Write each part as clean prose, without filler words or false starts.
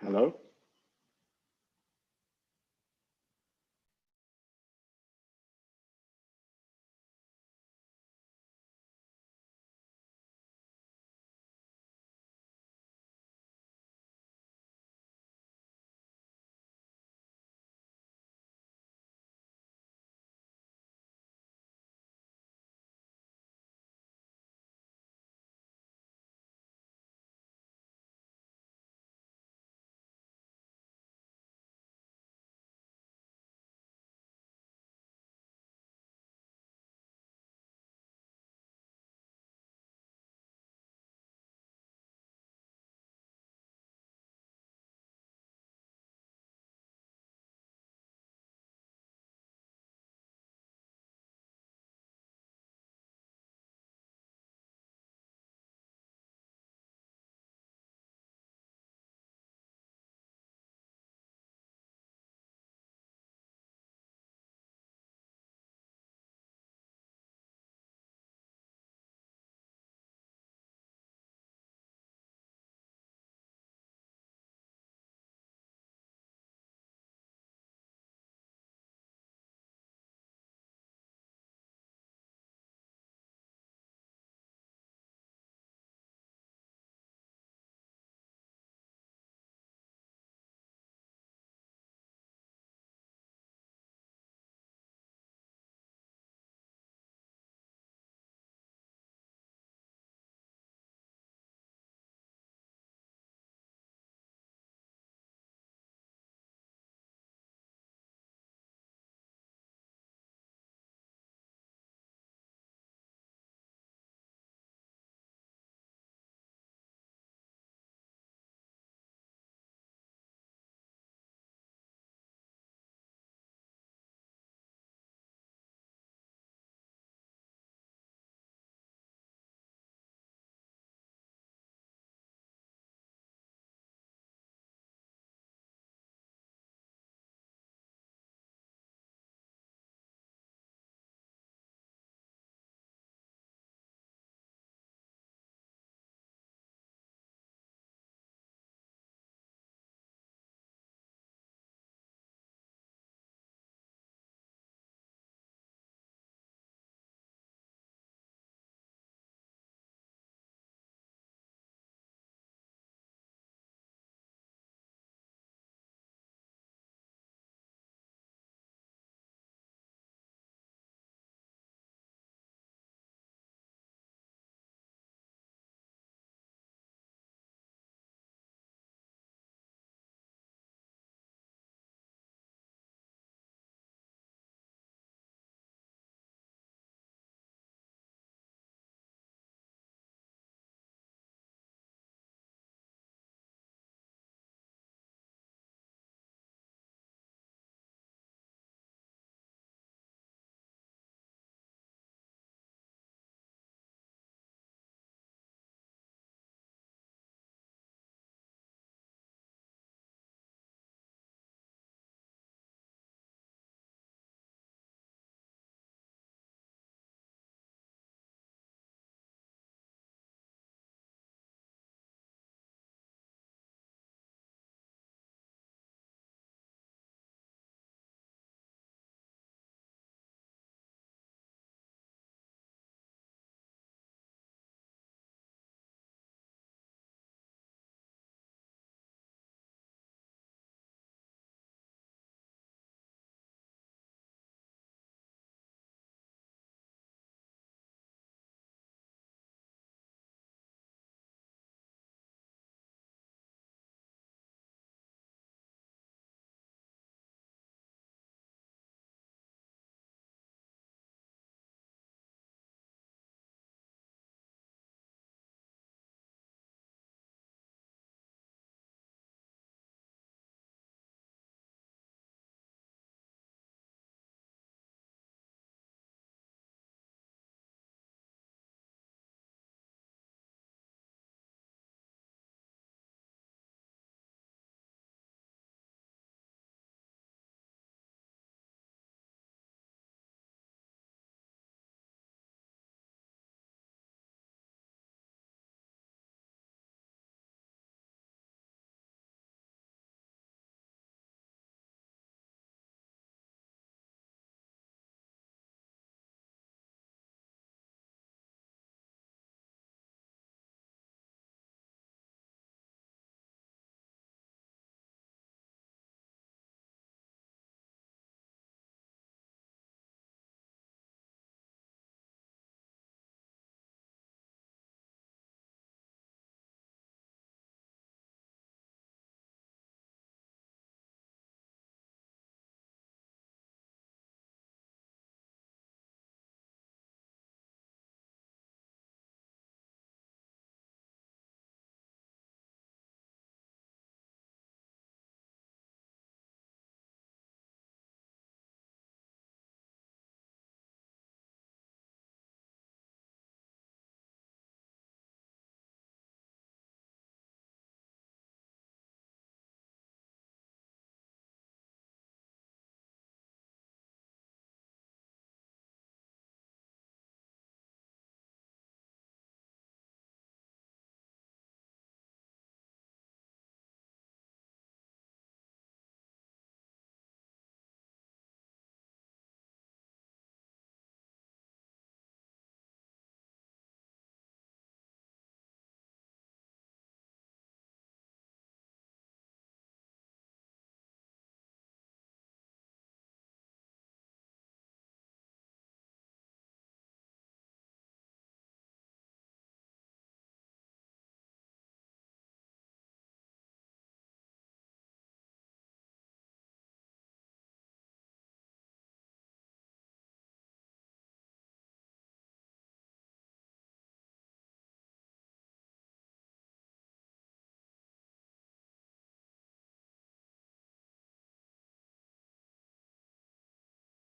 Hello?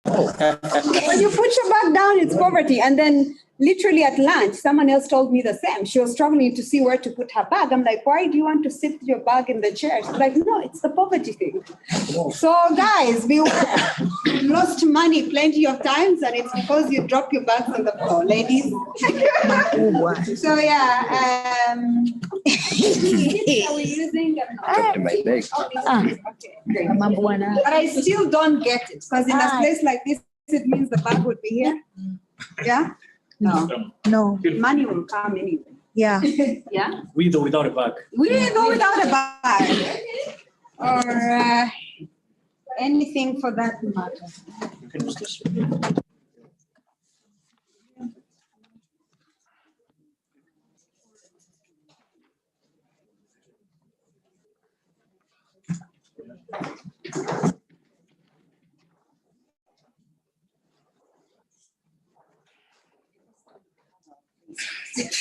When you put your bag down, it's poverty. And then literally at lunch, someone else told me the same. She was struggling to see where to put her bag. I'm like, why do you want to sit your bag in the chair? She's like, no, it's the poverty thing. So guys, beware. You've lost money plenty of times, and it's because you drop your bags on the floor, ladies. So yeah, are we using? My bag. Okay, great. But I still don't get it, because in a place like this, it means the bag would be here. Yeah? No. Money will come anyway. Yeah. Yeah? With or without a bag. We go without a bag. Or anything for that matter. You can use this.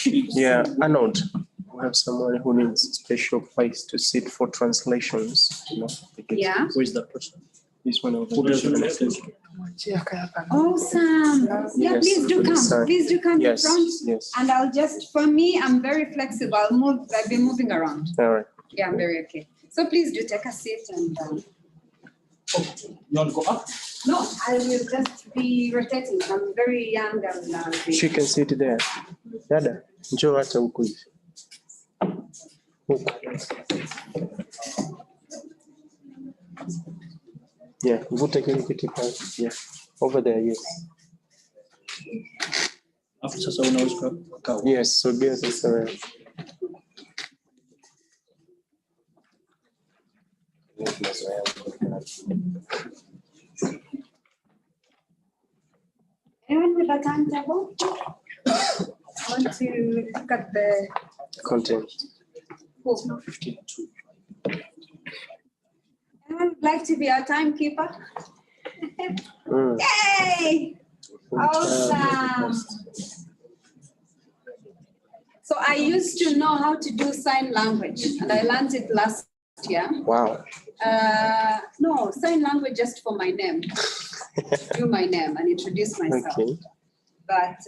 Yeah, Arnold, we have someone who needs a special place to sit for translations. You know, Yeah. Who is that person? This one of Who does the them. translation? Awesome. Yeah, Yes, please do come. sorry. Please do come Yes, in front. yes. And I'll just, for me, I'm very flexible. I'll be moving around. All right. Yeah, I'm very okay. So please do take a seat and You want to go up? no, I will just be rotating. I'm very young and She can sit there. Dada, njoo hata huku hivi. Huku. Yeah, vuta kile kiti pale. Yeah, over there, yes. Hapo sasa unaweza kukaa. Yes, sogea sasa wewe. anyone with a timetable? I want to look at the Content. book. 52. Anyone would like to be our timekeeper? Mm. Yay! Awesome. So I used to know how to do sign language, and I learned it last year. Wow. No, sign language just for my name. Do my name and introduce myself. Okay. But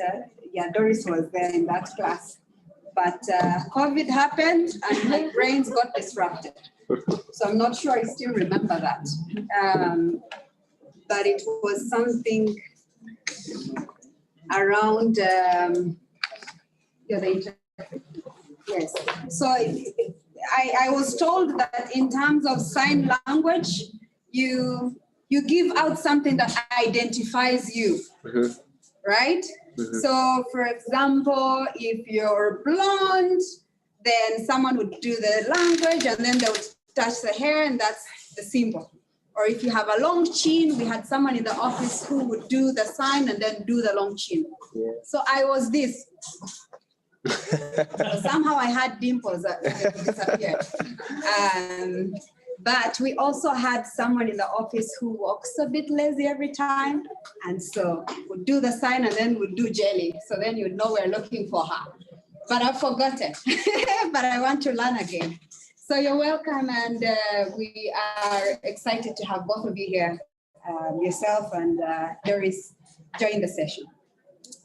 yeah, Doris was there in that class. But COVID happened and my brains got disrupted. So I'm not sure I still remember that. But it was something around, yes. So I was told that in terms of sign language, you give out something that identifies you, right? So for example, if you're blonde, then someone would do the language and then they would touch the hair and that's the symbol. Or if you have a long chin, we had someone in the office who would do the sign and then do the long chin. Yeah. So I was this. So somehow I had dimples that disappeared. But we also had someone in the office who walks a bit lazy every time. And so we'd do the sign and then we'd do jelly. So then you'd know we're looking for her. But I've forgotten, but I want to learn again. So you're welcome, and we are excited to have both of you here, yourself and Doris, join the session.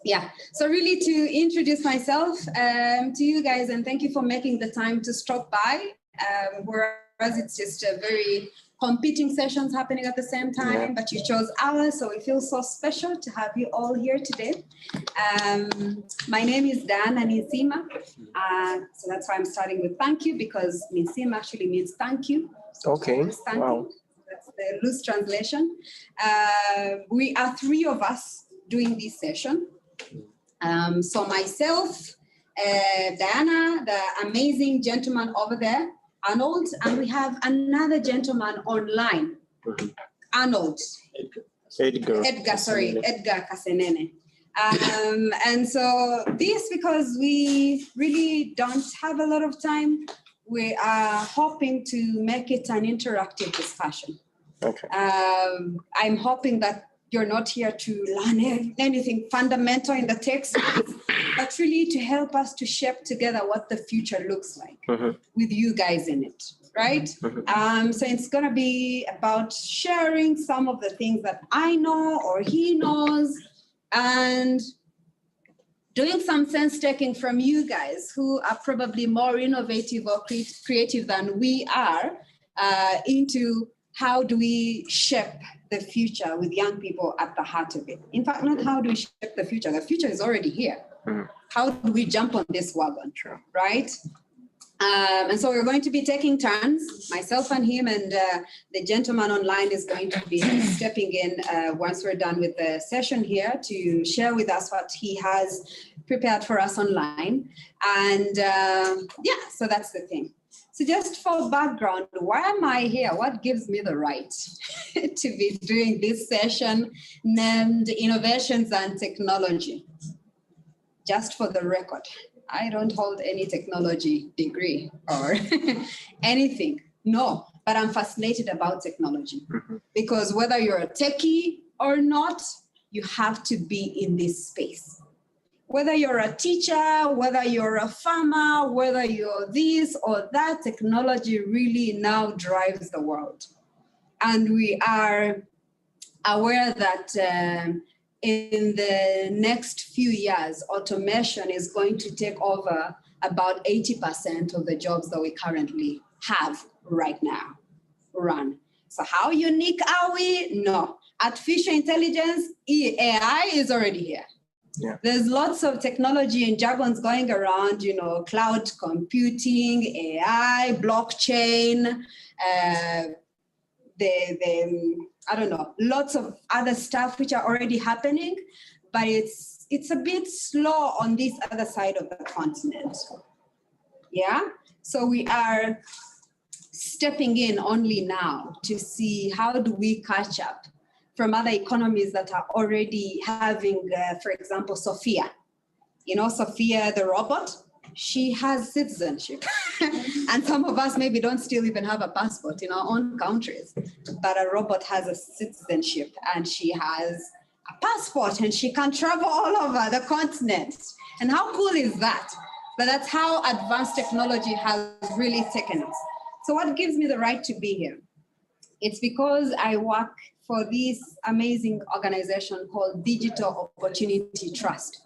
Yeah, so really to introduce myself to you guys, and thank you for making the time to stop by, whereas it's just a very competing sessions happening at the same time, but you chose ours, so we feel so special to have you all here today. My name is Diana Nisima, so that's why I'm starting with thank you, because Nisima actually means thank you. So Okay, thank wow. you. That's the loose translation. We are three of us doing this session. So myself, Diana, the amazing gentleman over there, Arnold, and we have another gentleman online, Arnold. Edgar Kasenene. And so this, because we really don't have a lot of time, we are hoping to make it an interactive discussion. Okay. I'm hoping that you're not here to learn anything fundamental in the text, but really to help us to shape together what the future looks like with you guys in it. right? So it's going to be about sharing some of the things that I know or he knows, and doing some sense taking from you guys who are probably more innovative or creative than we are, into how do we shape the future with young people at the heart of it. In fact, not how do we shape the future is already here. How do we jump on this wagon, right? And so we're going to be taking turns, myself and him, and the gentleman online is going to be stepping in once we're done with the session here to share with us what he has prepared for us online. And yeah, so that's the thing. So just for background, why am I here? What gives me the right to be doing this session named Innovations and Technology? Just for the record, I don't hold any technology degree or anything. No, but I'm fascinated about technology because whether you're a techie or not, you have to be in this space. Whether you're a teacher, whether you're a farmer, whether you're this or that, technology really now drives the world. And we are aware that in the next few years, automation is going to take over about 80% of the jobs that we currently have right now run. So how unique are we? No. Artificial intelligence, AI is already here. Yeah. There's lots of technology and jargons going around, you know, cloud computing, AI, blockchain, I don't know, lots of other stuff which are already happening, but it's a bit slow on this other side of the continent. Yeah, so we are stepping in only now to see how do we catch up from other economies that are already having, for example, Sophia. You know, Sophia, the robot, she has citizenship. And some of us maybe don't still even have a passport in our own countries, but a robot has a citizenship and she has a passport and she can travel all over the continent. And how cool is that? But that's how advanced technology has really taken us. So what gives me the right to be here? It's because I work for this amazing organization called Digital Opportunity Trust,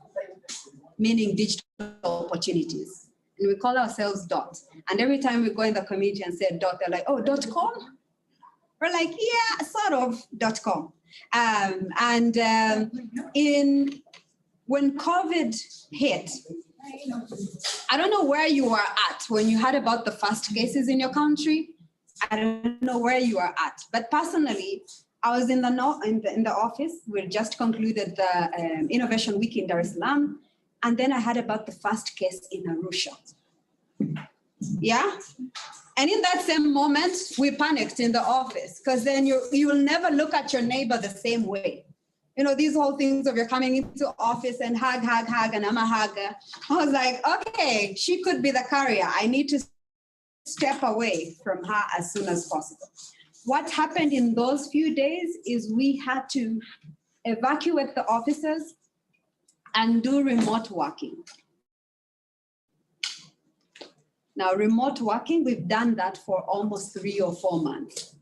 meaning digital opportunities. And we call ourselves DOT. And every time we go in the community and say DOT, they're like, oh, .com? We're like, yeah, sort of .com. When COVID hit, I don't know where you were at when you heard about the first cases in your country. I don't know where you are at, but personally, I was in the office. We just concluded the Innovation Week in Dar es Salaam, and then I heard about the first case in Arusha. Yeah, and in that same moment, we panicked in the office because then you will never look at your neighbor the same way. You know, these whole things of you're coming into office and hug, and I'm a hugger. I was like, okay, she could be the carrier. I need to step away from her as soon as possible. What happened in those few days is we had to evacuate the offices and do remote working. Now, remote working, we've done that for almost 3 or 4 months.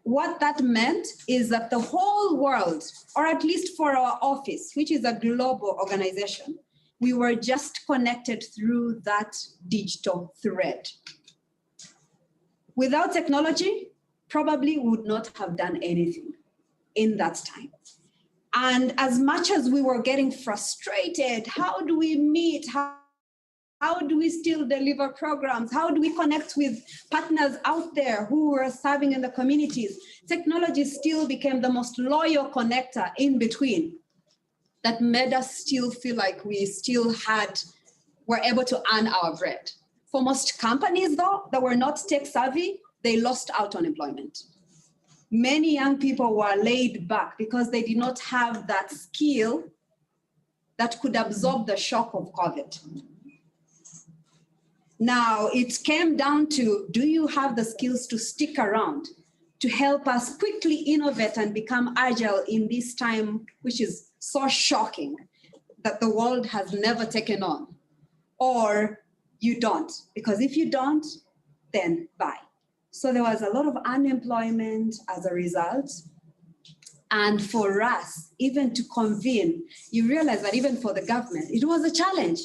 What that meant is that the whole world, or at least for our office, which is a global organization, we were just connected through that digital thread. Without technology, probably would not have done anything in that time. And as much as we were getting frustrated, how do we meet? How do we still deliver programs? How do we connect with partners out there who were serving in the communities? Technology still became the most loyal connector in between that made us still feel like we still were able to earn our bread. For most companies, though, that were not tech savvy, they lost out on employment. Many young people were laid back because they did not have that skill that could absorb the shock of COVID. Now, it came down to, do you have the skills to stick around, to help us quickly innovate and become agile in this time, which is so shocking that the world has never taken on? Or you don't, because if you don't, then bye. So there was a lot of unemployment as a result. And for us, even to convene, you realize that even for the government, it was a challenge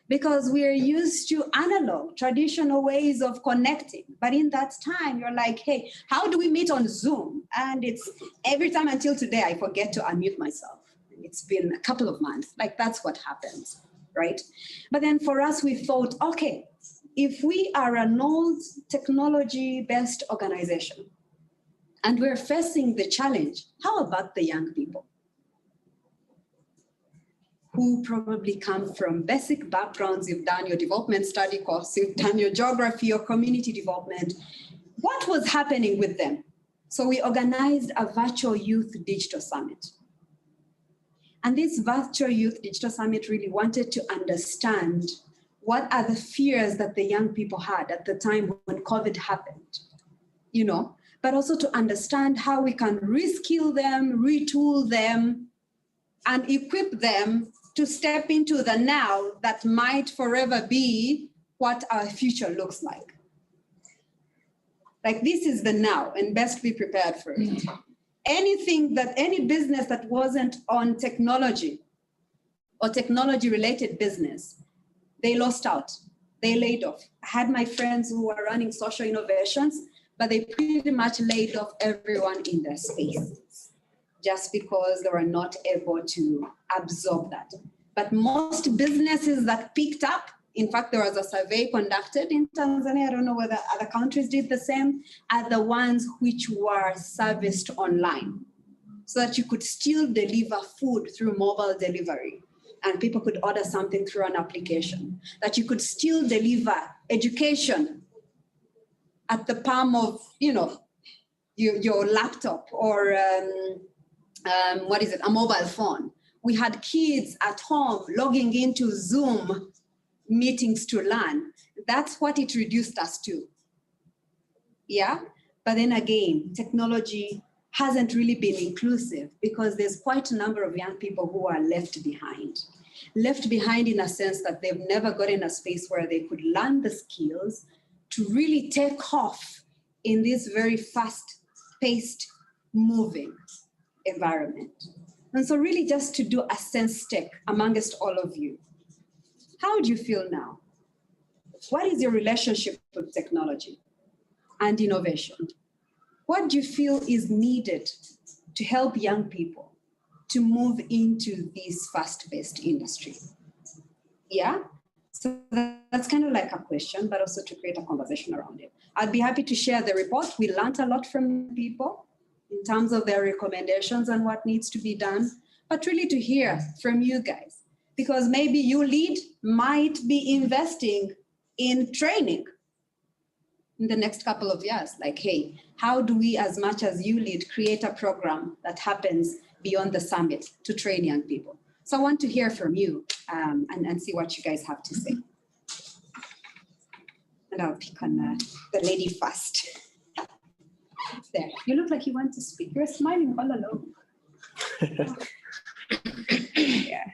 because we're used to analog, traditional ways of connecting. But in that time, you're like, hey, how do we meet on Zoom? And it's every time until today, I forget to unmute myself. It's been a couple of months, like that's what happens, right? But then for us, we thought, okay, if we are an old technology-based organization and we're facing the challenge, how about the young people who probably come from basic backgrounds? You've done your development study course, you've done your geography or community development. What was happening with them? So we organized a virtual youth digital summit. And this virtual youth digital summit really wanted to understand what are the fears that the young people had at the time when COVID happened, but also to understand how we can reskill them, retool them, and equip them to step into the now that might forever be what our future looks like. Like this is the now and best be prepared for it. Any business that wasn't on technology or technology-related business, they lost out, they laid off. I had my friends who were running social innovations, but they pretty much laid off everyone in their space just because they were not able to absorb that. But most businesses that picked up, in fact, there was a survey conducted in Tanzania, I don't know whether other countries did the same, are the ones which were serviced online so that you could still deliver food through mobile delivery and people could order something through an application, that you could still deliver education at the palm of, your laptop or a mobile phone. We had kids at home logging into Zoom meetings to learn. That's what it reduced us to. Yeah, but then again, technology hasn't really been inclusive because there's quite a number of young people who are left behind in a sense that they've never gotten a space where they could learn the skills to really take off in this very fast-paced, moving environment. And so really just to do a sense check amongst all of you. How do you feel now? What is your relationship with technology and innovation? What do you feel is needed to help young people to move into this fast-paced industry? Yeah? So that's kind of like a question, but also to create a conversation around it. I'd be happy to share the report. We learned a lot from people in terms of their recommendations and what needs to be done, but really to hear from you guys, because maybe you lead might be investing in training in the next couple of years. Like, hey, how do we, as much as you lead, create a program that happens beyond the summit to train young people? So I want to hear from you and see what you guys have to say. And I'll pick on the lady first. There, you look like you want to speak. You're smiling all along. Yeah.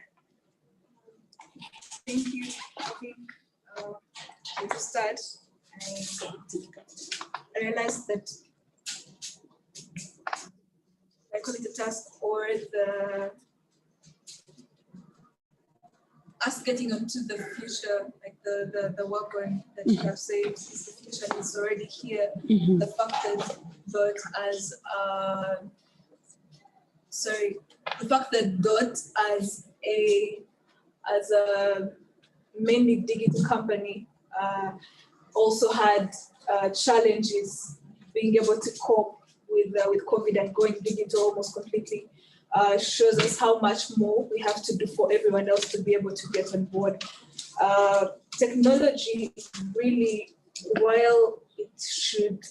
Thank you. I think to start, I realized that I call it a task or us getting onto the future, like the work on that you have said is the future and it's already here. Mm-hmm. The fact that DOT as a mainly digital company also had challenges being able to cope with COVID and going digital almost completely. Shows us how much more we have to do for everyone else to be able to get on board. Technology really, while it should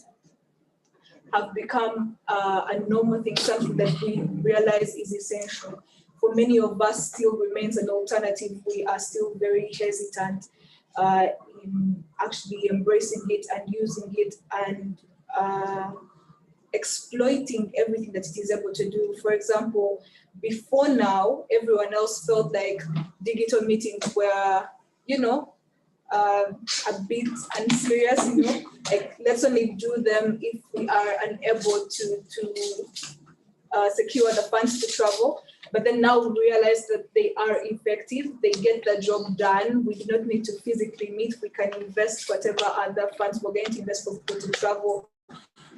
have become a normal thing, something that we realize is essential, for many of us still remains an alternative. We are still very hesitant in actually embracing it and using it and exploiting everything that it is able to do. For example, before now, everyone else felt like digital meetings were, a bit unserious, like let's only do them if we are unable to secure the funds to travel. But then now we realize that they are effective, they get the job done. We do not need to physically meet. We can invest whatever other funds we're going to invest for people to travel,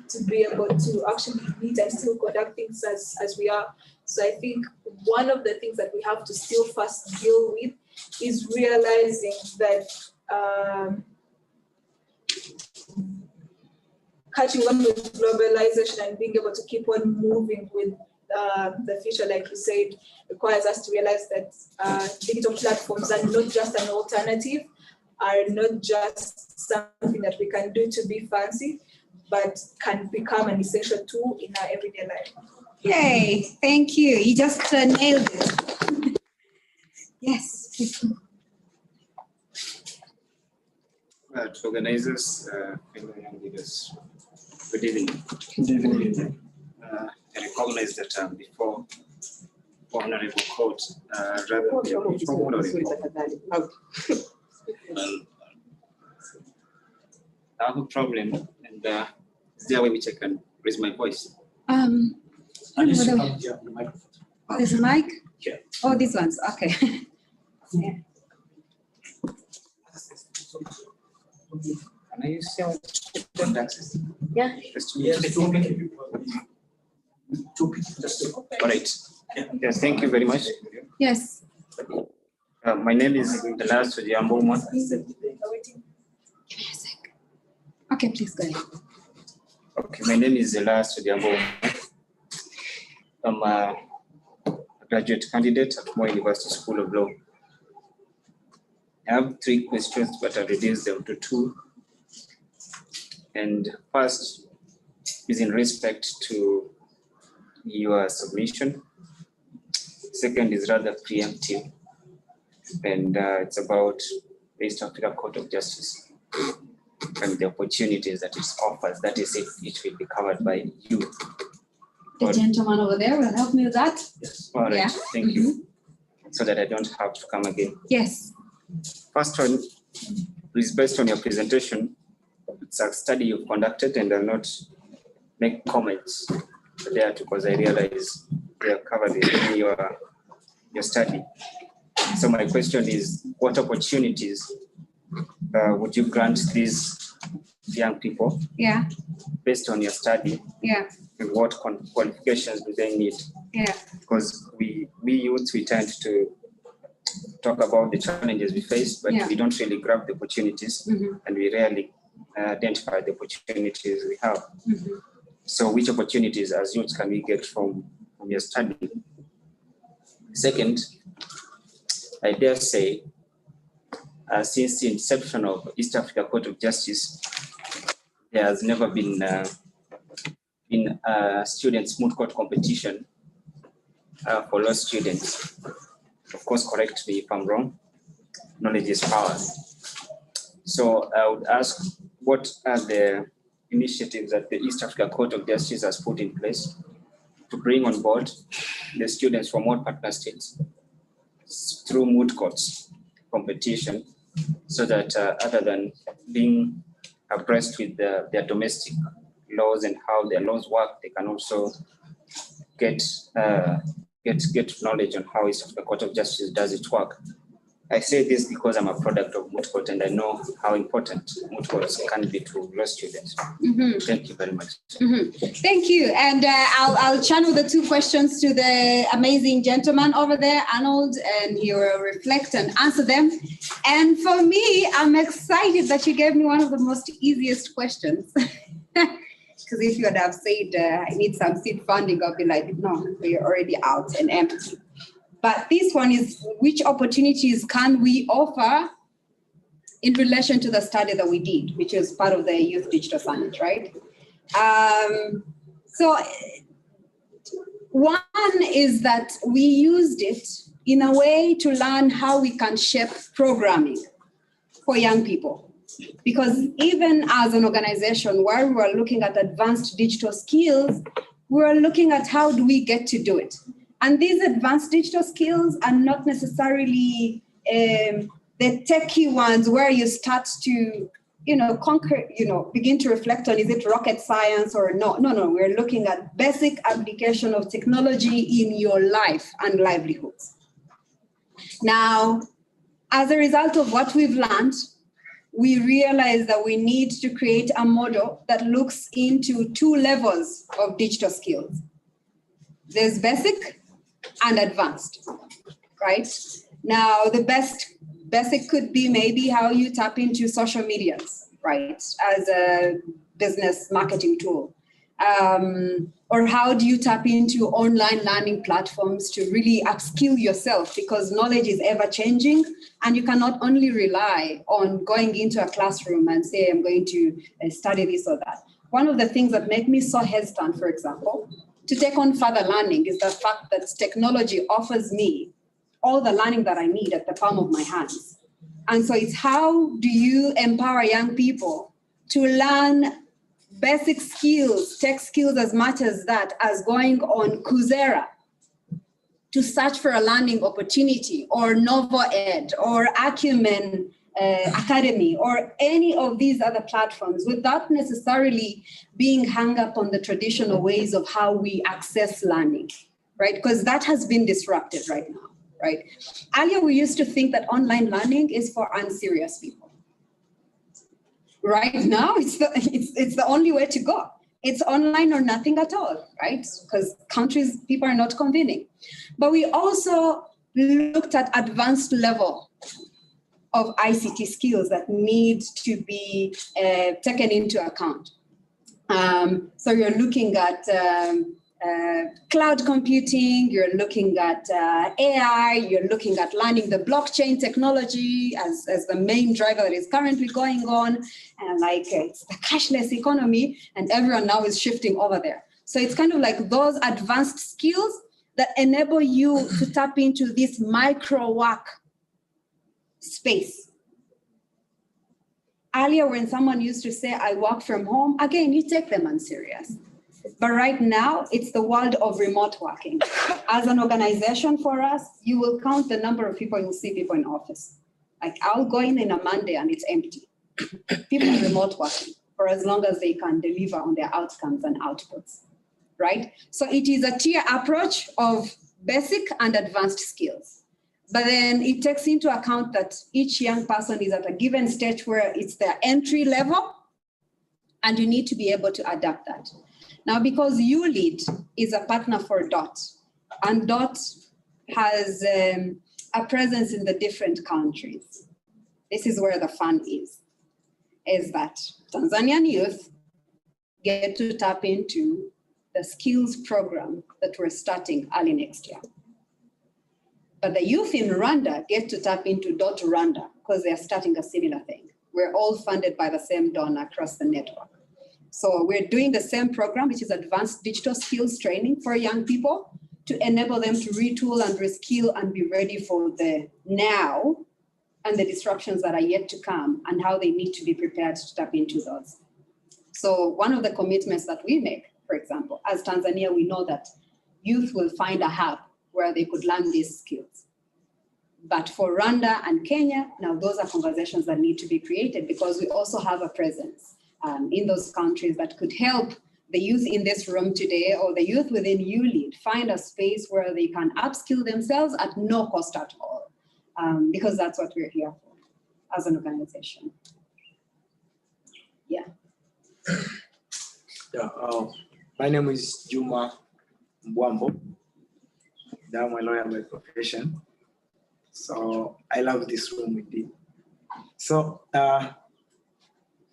to be able to actually meet and still conduct things as we are. So I think one of the things that we have to still first deal with is realizing that catching up with globalization and being able to keep on moving with the future, like you said, requires us to realize that digital platforms are not just an alternative, are not just something that we can do to be fancy, but can become an essential tool in our everyday life. Yay, thank you. You just nailed it. Yes, please. To organizers, fellow young leaders, good evening. Good evening. I recognize that before Honorable Court, rather than before Honorable, I have a problem, and is there a way which I can raise my voice? Unless you whether- have the microphone. There's a mic? Yeah. Oh, these ones, okay. Yeah. Can I use your student access? Yeah. Just Yes, to two people just. All right. Yes, thank you very much. Yes. My name is Elas Odiambo. Give me a sec. Okay, please go ahead. Okay, my name is Elas Odiambo. I'm a graduate candidate at Moi University School of Law. I have 3 questions, but I reduced them to 2. And first is in respect to your submission. Second is rather preemptive, and it's about the East Africa Court of Justice and the opportunities that it offers. That is, if it will be covered by you. The gentleman over there will help me with that. Yes. All right, Yeah. thank you. So that I don't have to come again. Yes. First one is based on your presentation. It's a study you've conducted, and I'll not make comments there because I realize they are covered in your study. So my question is, what opportunities would you grant these young people Yeah. based on your study, Yeah. and what qualifications do they need? Yeah. Because we youths, we tend to talk about the challenges we face, but Yeah. we don't really grab the opportunities, and we rarely identify the opportunities we have. So which opportunities as youths can we get from your study? Second, I dare say, since the inception of East Africa Court of Justice, there has never been students' moot court competition for law students. Of course, correct me if I'm wrong. Knowledge is power. So I would ask, what are the initiatives that the East Africa Court of Justice has put in place to bring on board the students from all partner states through moot courts competition, so that other than being abreast with their domestic laws and how their laws work, they can also get knowledge on how East Africa Court of Justice does its work. I say this because I'm a product of moot court, and I know how important moot courts can be to law students. Thank you very much. Thank you. And I'll channel the 2 questions to the amazing gentleman over there, Arnold, and he will reflect and answer them. And for me, I'm excited that you gave me one of the most easiest questions. Because if you would have said, I need some seed funding, I'll be like, no, we're already out and empty. But this one is, which opportunities can we offer in relation to the study that we did, which is part of the Youth Digital Summit, right? So one is that we used it in a way to learn how we can shape programming for young people. Because even as an organization, while we were looking at advanced digital skills, we were looking at how do we get to do it. And these advanced digital skills are not necessarily, they the techie ones where you start to, conquer, begin to reflect on, is it rocket science or no? No, we're looking at basic application of technology in your life and livelihoods. Now, as a result of what we've learned, we realize that we need to create a model that looks into 2 levels of digital skills. There's basic and advanced, right? Now, the basic could be maybe how you tap into social medias, right, as a business marketing tool. Or how do you tap into online learning platforms to really upskill yourself, because knowledge is ever changing and you cannot only rely on going into a classroom and say, I'm going to study this or that. One of the things that make me so hesitant, for example, to take on further learning is the fact that technology offers me all the learning that I need at the palm of my hands. And so it's how do you empower young people to learn basic skills, tech skills as much as that, as going on Coursera to search for a learning opportunity, or NovoEd, or Acumen Academy, or any of these other platforms, without necessarily being hung up on the traditional ways of how we access learning, right? Because that has been disrupted right now, right? Earlier, we used to think that online learning is for unserious people. Right now, it's the only way to go. It's online or nothing at all, right? Because people are not convening. But we also looked at advanced level of ICT skills that need to be taken into account. So you're looking at cloud computing, you're looking at AI, you're looking at learning the blockchain technology as the main driver that is currently going on, and it's the cashless economy, and everyone now is shifting over there. So it's kind of like those advanced skills that enable you to tap into this micro work space. Earlier, when someone used to say, I work from home, again, you take them unserious. But right now, it's the world of remote working. As an organization for us, you will count the number of people, you'll see people in office. Like I'll go in a Monday and it's empty. People are remote working for as long as they can deliver on their outcomes and outputs, right? So it is a tier approach of basic and advanced skills. But then it takes into account that each young person is at a given stage where it's their entry level, and you need to be able to adapt that. Now, because ULEAD is a partner for DOT, and DOT has a presence in the different countries. This is where the fun is that Tanzanian youth get to tap into the skills program that we're starting early next year. But the youth in Rwanda get to tap into DOT Rwanda because they're starting a similar thing. We're all funded by the same donor across the network. So we're doing the same program, which is advanced digital skills training for young people to enable them to retool and reskill and be ready for the now and the disruptions that are yet to come and how they need to be prepared to tap into those. So one of the commitments that we make, for example, as Tanzania, we know that youth will find a hub where they could learn these skills. But for Rwanda and Kenya, now those are conversations that need to be created because we also have a presence in those countries that could help the youth in this room today or the youth within ULEAD find a space where they can upskill themselves at no cost at all, because that's what we're here for as an organization. Yeah. Yeah. My name is Juma Mbwambo. I'm a lawyer by profession. So I love this room indeed. So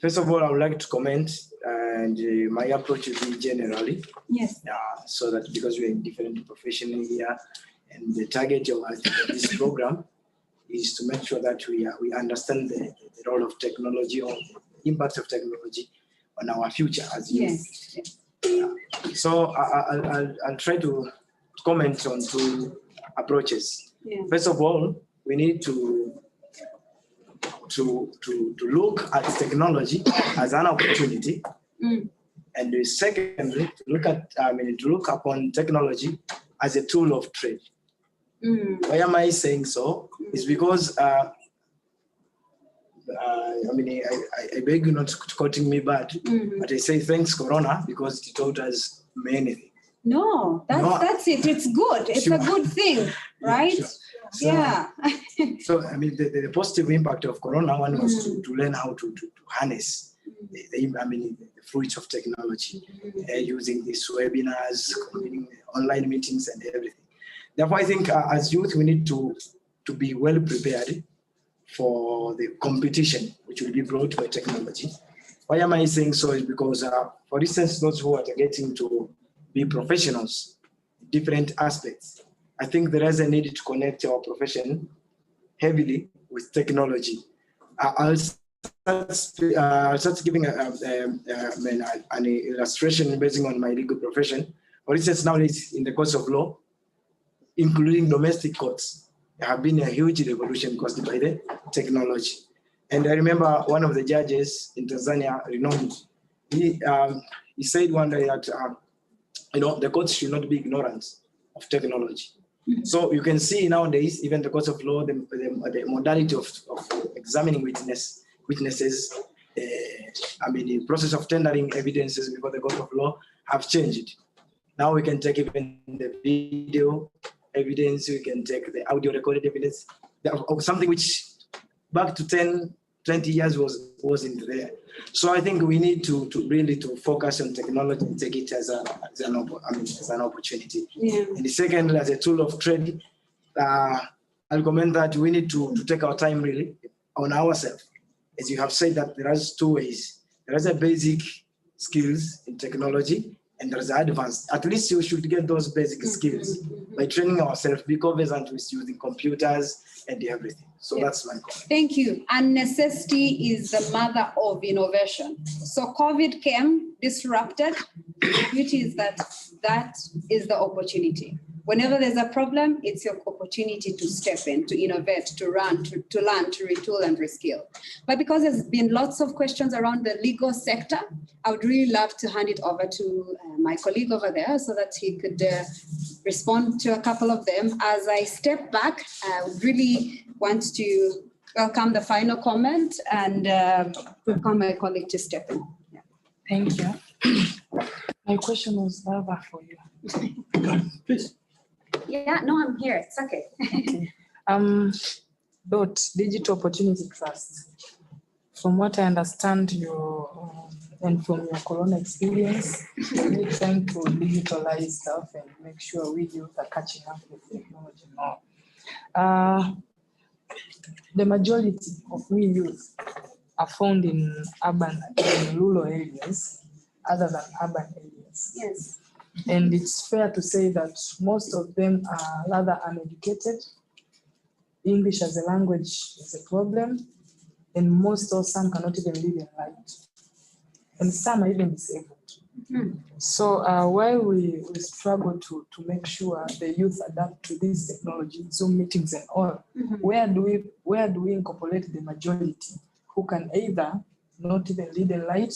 first of all, I would like to comment, and my approach will be generally. Yes. So that because we're in different professions here, and the target of this program is to make sure that we understand the role of technology or the impact of technology on our future as youth. Yes. So I'll try to comment on two approaches. Yeah. First of all, we need to look at technology as an opportunity, and secondly, to look upon technology as a tool of trade. Why am I saying so? It's because I beg you not to quoting me bad, but I say thanks Corona because it taught us many things. No, that's it. It's good. It's a good thing, right? Sure. So, I mean, the positive impact of Corona one was to learn how to harness the fruits of technology using these webinars, combining online meetings and everything. Therefore, I think as youth, we need to be well prepared for the competition which will be brought by technology. Why am I saying so? Is because, for instance, those who are getting to be professionals in different aspects, I think there is a need to connect our profession heavily with technology. I'll start giving an illustration based on my legal profession. For instance, nowadays in the course of law, including domestic courts, there have been a huge revolution caused by the technology. And I remember one of the judges in Tanzania, renowned, he said one day that the courts should not be ignorant of technology. So you can see nowadays, even the courts of law, the modality of examining witnesses, the process of tendering evidences before the court of law have changed. Now we can take even the video evidence, we can take the audio recorded evidence, something which back to 10, 20 years wasn't there. So I think we need to really focus on technology and take it as an opportunity. Yeah. And the second, as a tool of trade, I'll comment that we need to take our time really on ourselves. As you have said that there are two ways. There is a basic skills in technology and there's advanced. At least you should get those basic skills by training ourselves, be conversant with using computers and everything. So that's my comment. Thank you. And necessity is the mother of innovation. So COVID came, disrupted. The beauty is that is the opportunity. Whenever there's a problem, it's your opportunity to step in, to innovate, to run, to learn, to retool and reskill. But because there's been lots of questions around the legal sector, I would really love to hand it over to my colleague over there so that he could respond to a couple of them. As I step back, I would really want to welcome the final comment and welcome my colleague to step in. Yeah. Thank you. My question was over for you. Please. Yeah, no, I'm here. It's okay. Okay. Digital Opportunity Trust. From what I understand, and from your Corona experience, you're trying to digitalize stuff and make sure we youth are catching up with technology now. The majority of we youth are found in rural areas other than urban areas. Yes. And it's fair to say that most of them are rather uneducated. English as a language is a problem, and most or some cannot even read and write. And some are even disabled. So while we struggle to make sure the youth adapt to this technology, Zoom meetings and all, where do we incorporate the majority who can either not even read and write,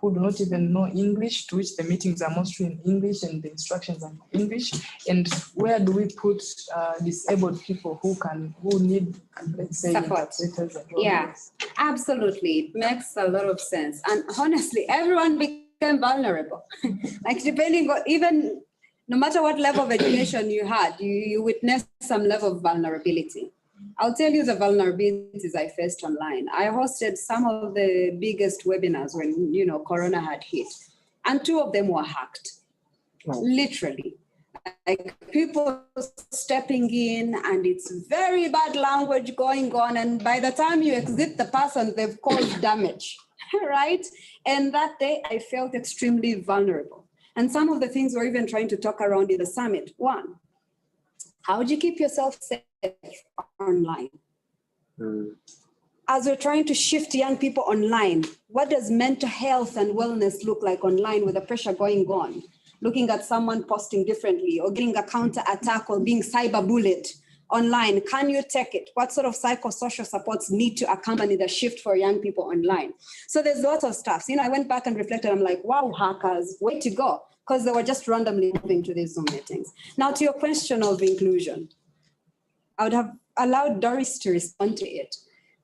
who do not even know English, to which the meetings are mostly in English and the instructions are in English, and where do we put disabled people who need, let's say, support? Interpreters and all Yeah, this? absolutely. It makes a lot of sense. And honestly, everyone became vulnerable. Like depending on, even no matter what level of education you had, you witnessed some level of vulnerability. I'll tell you the vulnerabilities I faced online. I hosted some of the biggest webinars when, Corona had hit, and 2 of them were hacked, literally. Like people stepping in and it's very bad language going on. And by the time you exit the person, they've caused damage, right? And that day I felt extremely vulnerable. And some of the things we're even trying to talk around in the summit. 1, how do you keep yourself safe online? As we're trying to shift young people online, what does mental health and wellness look like online with the pressure going on? Looking at someone posting differently or getting a counter attack or being cyberbullied online. Can you take it? What sort of psychosocial supports need to accompany the shift for young people online? So there's lots of stuff. I went back and reflected. I'm like, wow, hackers, way to go. Because they were just randomly moving to these Zoom meetings. Now to your question of inclusion, I would have allowed Doris to respond to it.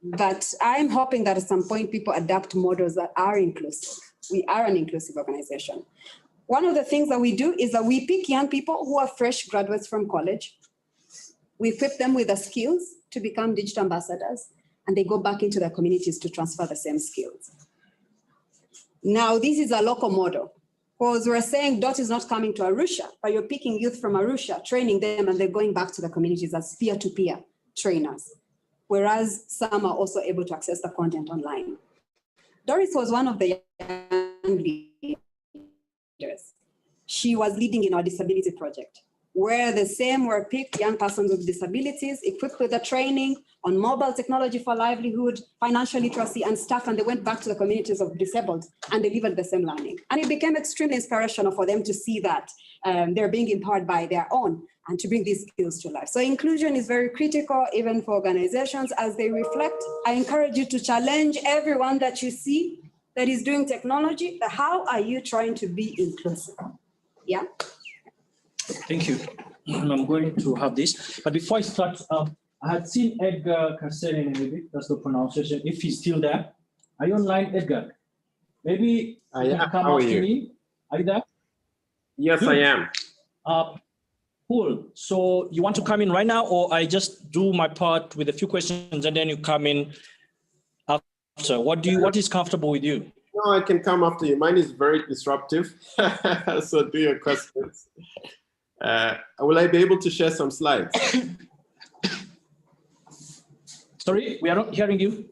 But I'm hoping that at some point people adapt models that are inclusive. We are an inclusive organization. One of the things that we do is that we pick young people who are fresh graduates from college. We equip them with the skills to become digital ambassadors, and they go back into their communities to transfer the same skills. Now, this is a local model, because we're saying DOT is not coming to Arusha, but you're picking youth from Arusha, training them, and they're going back to the communities as peer-to-peer trainers, whereas some are also able to access the content online. Doris was one of the young leaders. She was leading in our disability project, where the same were picked young persons with disabilities, equipped with the training on mobile technology for livelihood, financial literacy and stuff, and they went back to the communities of disabled and delivered the same learning. And it became extremely inspirational for them to see that they're being empowered by their own and to bring these skills to life. So inclusion is very critical, even for organizations as they reflect. I encourage you to challenge everyone that you see that is doing technology. How are you trying to be inclusive? Yeah. Thank you. I'm going to have this. But before I start, I had seen Edgar Kasserine, maybe that's the pronunciation, if he's still there. Are you online, Edgar? Maybe you can come up to me. Are you there? Yes, Good. I am. Cool. So you want to come in right now, or I just do my part with a few questions and then you come in after? What is comfortable with you? No, I can come after you. Mine is very disruptive. So do your questions. Will I be able to share some slides? Sorry, we are not hearing you.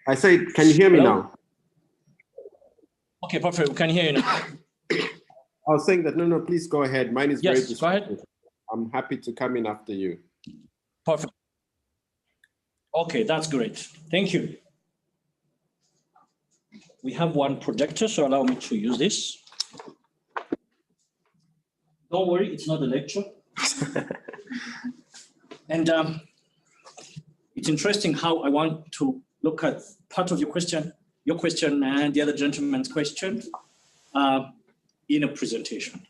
I say, can you hear me now? Okay, perfect. We can hear you now. I was saying that, no, please go ahead. Mine is very Yes, go disruptive. ahead. I'm happy to come in after you. Perfect. Okay, that's great. Thank you. We have one projector, so allow me to use this. Don't worry, it's not a lecture. And it's interesting how I want to look at part of your question and the other gentleman's question in a presentation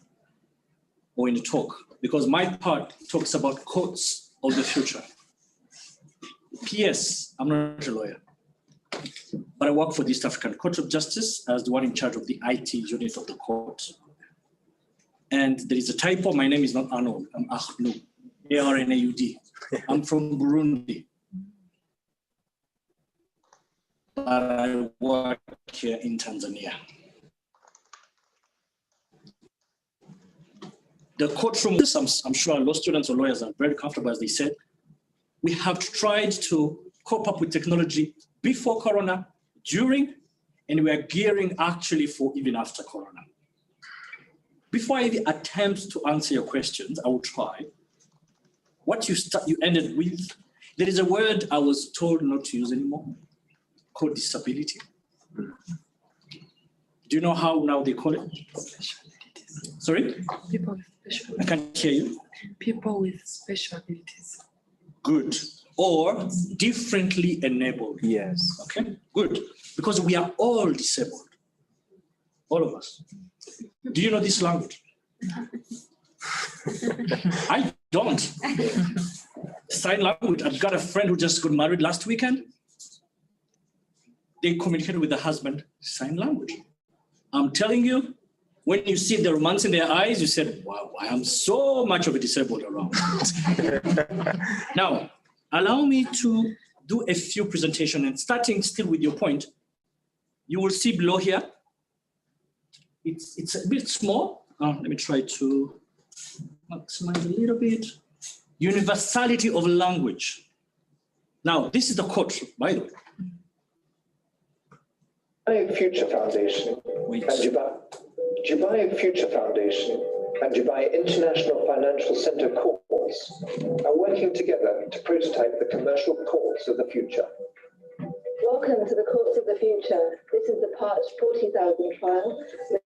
or in a talk, because my part talks about courts of the future. P.S. I'm not a lawyer, but I work for the East African Court of Justice as the one in charge of the IT unit of the court. And there is a typo. My name is not Arnold. I'm Ahnu, A-R-N-A-U-D. I'm from Burundi. But I work here in Tanzania. The courtroom, I'm sure law students or lawyers are very comfortable, as they said. We have tried to cope up with technology before Corona, during, and we are gearing actually for even after Corona. Before I even attempt to answer your questions, I will try. What you ended with, there is a word I was told not to use anymore, called disability. Do you know how now they call it? Sorry? People with special I can't hear you. People with special abilities. Good. Or differently enabled. Yes. Okay, good. Because we are all disabled. All of us. Do you know this language? I don't. Sign language. I've got a friend who just got married last weekend. They communicated with the husband, sign language. I'm telling you, when you see the romance in their eyes, you said, wow, I am so much of a disabled around. Now, allow me to do a few presentations, and starting still with your point, you will see below here, it's a bit small. Let me try to maximize a little bit. Universality of language. Now, this is the quote, by the way. Dubai Future Foundation and Dubai Future Foundation and Dubai International Financial Center courts are working together to prototype the commercial courts of the future. Welcome to the Courts of the Future. This is the Part 40,000 trial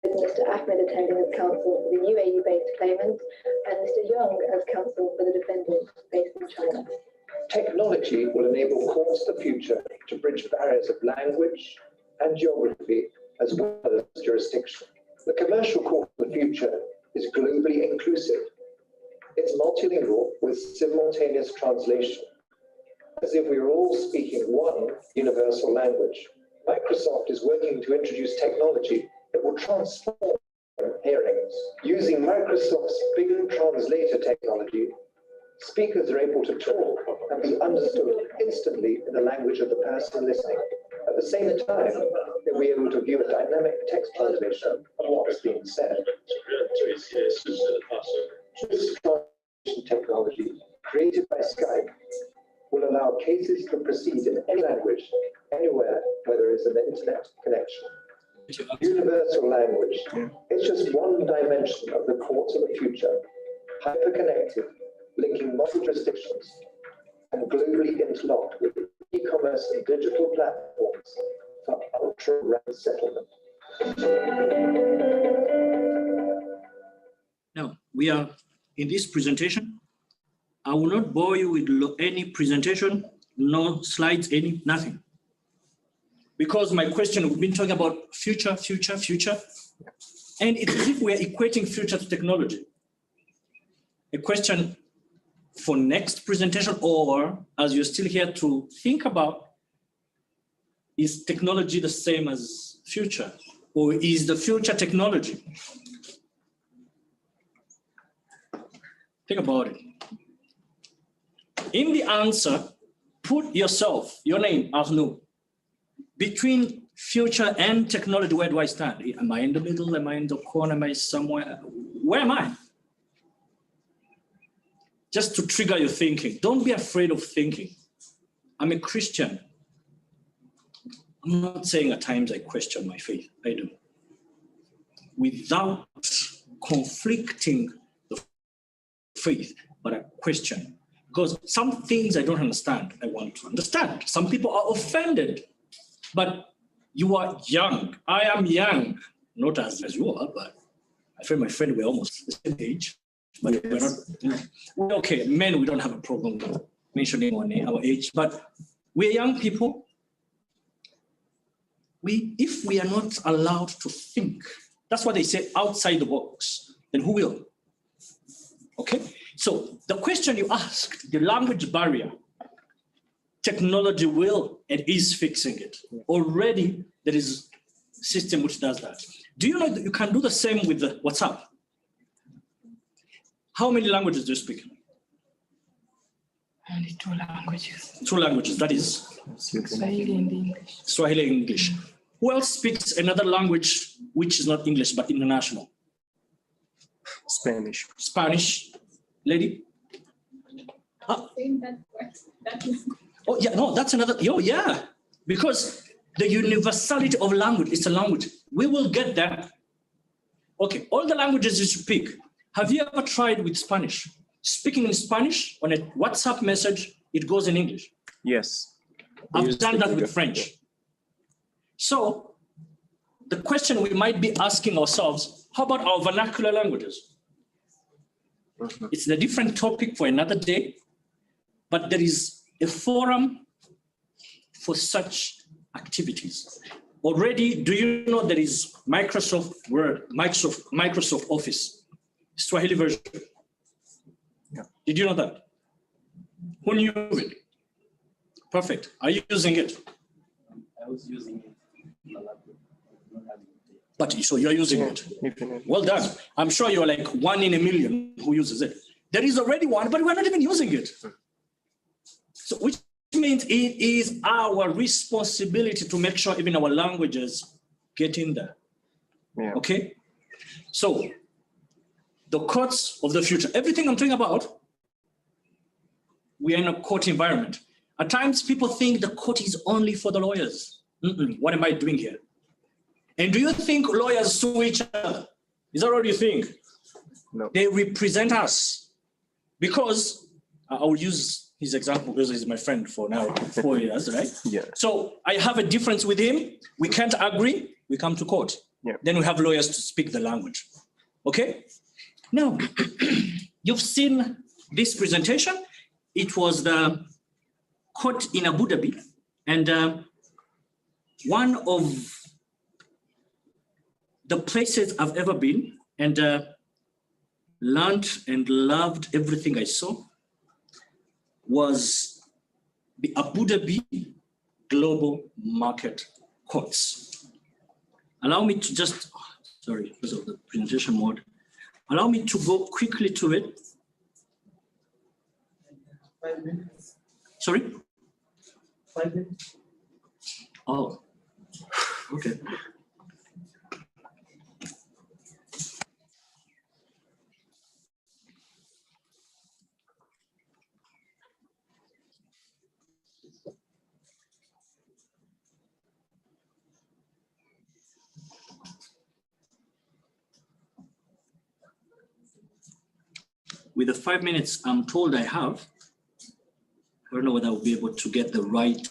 with Mr. Ahmed attending as counsel for the UAE-based claimant and Mr. Young as counsel for the defendant based in China. Technology will enable courts of the future to bridge barriers of language and geography as well as jurisdiction. The commercial court of the future is globally inclusive. It's multilingual with simultaneous translation. as if we were all speaking one universal language. Microsoft is working to introduce technology that will transform hearing. Using Microsoft's Bing Translator technology, speakers are able to talk and be understood instantly in the language of the person listening. At the same time, they'll be able to view a dynamic text translation of what's being said. This translation technology, created by Skype, will allow cases to proceed in any language, anywhere where there is an internet connection. Universal language. It's just one dimension of the courts of the future, hyper-connected, linking multiple jurisdictions, and globally interlocked with e-commerce and digital platforms for ultra-rapid settlement. Now, we are in this presentation. I will not bore you with any presentation, no slides, nothing. Because my question, we've been talking about future, future, future. And it's as if we're equating future to technology. A question for next presentation, or as you're still here to think about, is technology the same as future? Or is the future technology? Think about it. In the answer, put yourself, your name, Arnaud, between future and technology. Where do I stand? Am I in the middle? Am I in the corner? Am I somewhere? Where am I? Just to trigger your thinking. Don't be afraid of thinking. I'm a Christian. I'm not saying at times I question my faith. I do. Without conflicting the faith, but I question. Because some things I don't understand, I want to understand. Some people are offended, but you are young. I am young, not as you are, but I feel my friend, we're almost the same age. But yes. We're not, you know, we're okay, men, we don't have a problem with mentioning our age, but we're young people. If we are not allowed to think, that's what they say, outside the box, then who will? Okay, so the question you asked, the language barrier, technology will and is fixing it. Already there is a system which does that. Do you know that you can do the same with the WhatsApp? How many languages do you speak? Only 2 languages. 2 languages, that is? Swahili and English. Swahili and English. Who else speaks another language which is not English but international? Spanish. Spanish. Lady? Oh yeah, no, that's another, yeah. Because the universality of language is a language. We will get there. Okay, all the languages you speak. Have you ever tried with Spanish? Speaking in Spanish on a WhatsApp message, it goes in English. Yes. I've done that with French. So the question we might be asking ourselves, how about our vernacular languages? It's a different topic for another day, but there is a forum for such activities. Already, do you know there is Microsoft Word, Microsoft Office, Swahili version? Yeah. Did you know that? Who knew it? Perfect. Are you using it? I was using it. But so you're using it. Well done. I'm sure you're like 1 in a million who uses it. There is already one, but we're not even using it. So which means it is our responsibility to make sure even our languages get in there. Yeah. Okay? So the courts of the future, everything I'm talking about, we are in a court environment. At times people think the court is only for the lawyers. What am I doing here? And do you think lawyers sue each other? Is that what you think? No. They represent us. Because, I will use his example because he's my friend for now 4 years, right? Yeah. So I have a difference with him. We can't agree. We come to court. Yeah. Then we have lawyers to speak the language. Okay? Now, you've seen this presentation. It was the court in Abu Dhabi. And one of the places I've ever been and learned and loved everything I saw was the Abu Dhabi Global Market Courts. Allow me to just, sorry, because of the presentation mode. Allow me to go quickly to it. 5 minutes. Sorry? 5 minutes. Oh, okay. With the 5 minutes I'm told I have, I don't know whether I'll be able to get the right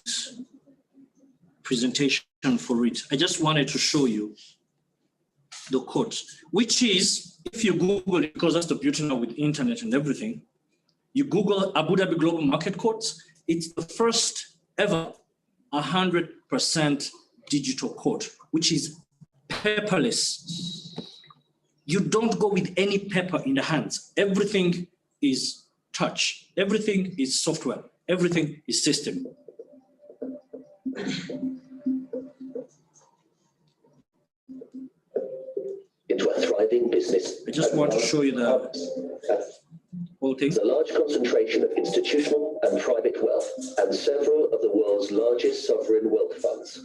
presentation for it. I just wanted to show you the code, which is, if you Google it, because that's the beauty now with internet and everything, you Google Abu Dhabi Global Market Courts, it's the first ever 100% digital code, which is paperless. You don't go with any paper in the hands. Everything is touch. Everything is software. Everything is system. Into a thriving business. I just want to show you the whole thing. The large concentration of institutional and private wealth and several of the world's largest sovereign wealth funds.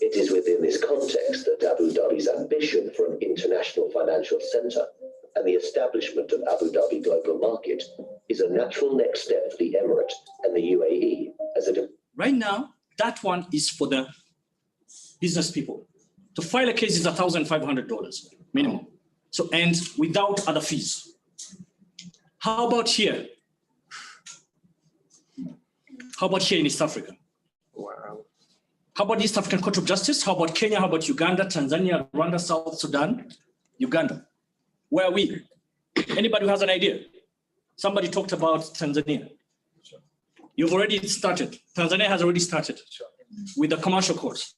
It is within this context that Abu Dhabi's ambition for an international financial center and the establishment of Abu Dhabi Global Market is a natural next step for the Emirate and the UAE as a... Right now, that one is for the business people. To file a case is $1,500 minimum. So, and without other fees. How about here? How about here in East Africa? Wow. How about East African Court of Justice? How about Kenya? How about Uganda, Tanzania, Rwanda, South Sudan, Uganda? Where are we? Anybody who has an idea? Somebody talked about Tanzania. You've already started. Tanzania has already started with the commercial courts,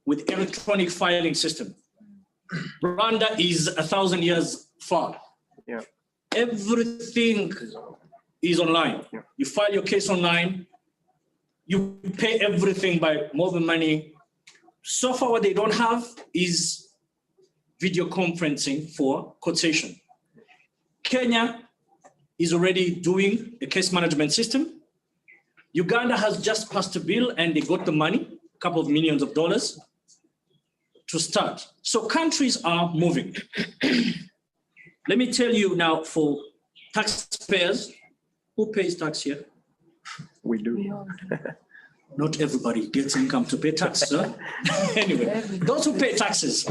with electronic filing system. Rwanda is 1,000 years far. Yeah. Everything is online. Yeah. You file your case online. You pay everything by mobile money. So far, what they don't have is video conferencing for quotation. Kenya is already doing a case management system. Uganda has just passed a bill and they got the money, a couple of millions of dollars to start. So countries are moving. Let me tell you now, for taxpayers, who pays tax here? We do. Not everybody gets income to pay tax, sir. Anyway, those who pay taxes,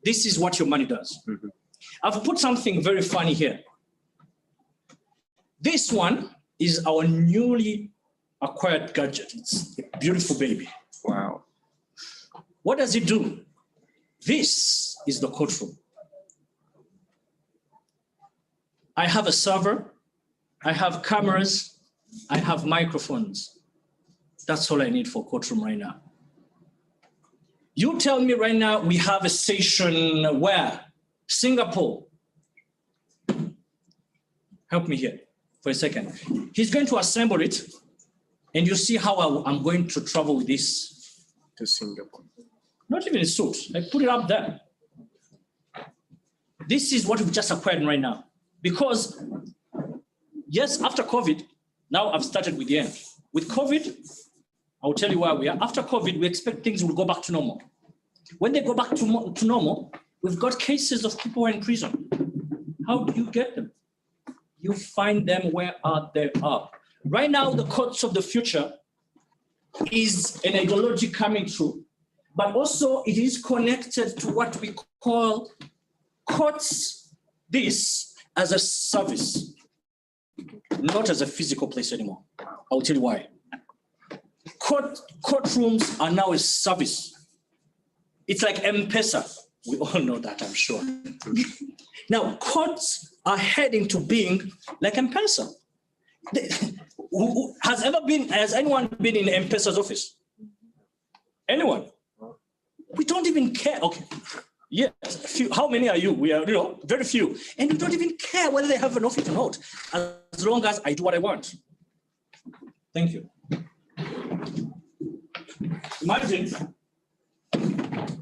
this is what your money does. Mm-hmm. I've put something very funny here. This one is our newly acquired gadget. It's a beautiful baby. Wow. What does it do? This is the courtroom. I have a server, I have cameras, I have microphones. That's all I need for courtroom right now. You tell me right now we have a station where? Singapore. Help me here for a second. He's going to assemble it and you see how I'm going to travel with this. To Singapore. Not even a suit, I put it up there. This is what we've just acquired right now. Because yes, after COVID, now I've started with the end. With COVID, I'll tell you where we are. After COVID, we expect things will go back to normal. When they go back to normal, we've got cases of people who are in prison. How do you get them? You find them where they are. Right now, the courts of the future is an ideology coming through, but also it is connected to what we call courts, this as a service, not as a physical place anymore. I'll tell you why. Courtrooms are now a service. It's like M-Pesa. We all know that, I'm sure. Now, courts are heading to being like M-Pesa. Has anyone been in M-Pesa's office? Anyone? We don't even care. Okay. Yes, few. How many are you? We are, very few. And we don't even care whether they have an office or not, as long as I do what I want. Thank you. Imagine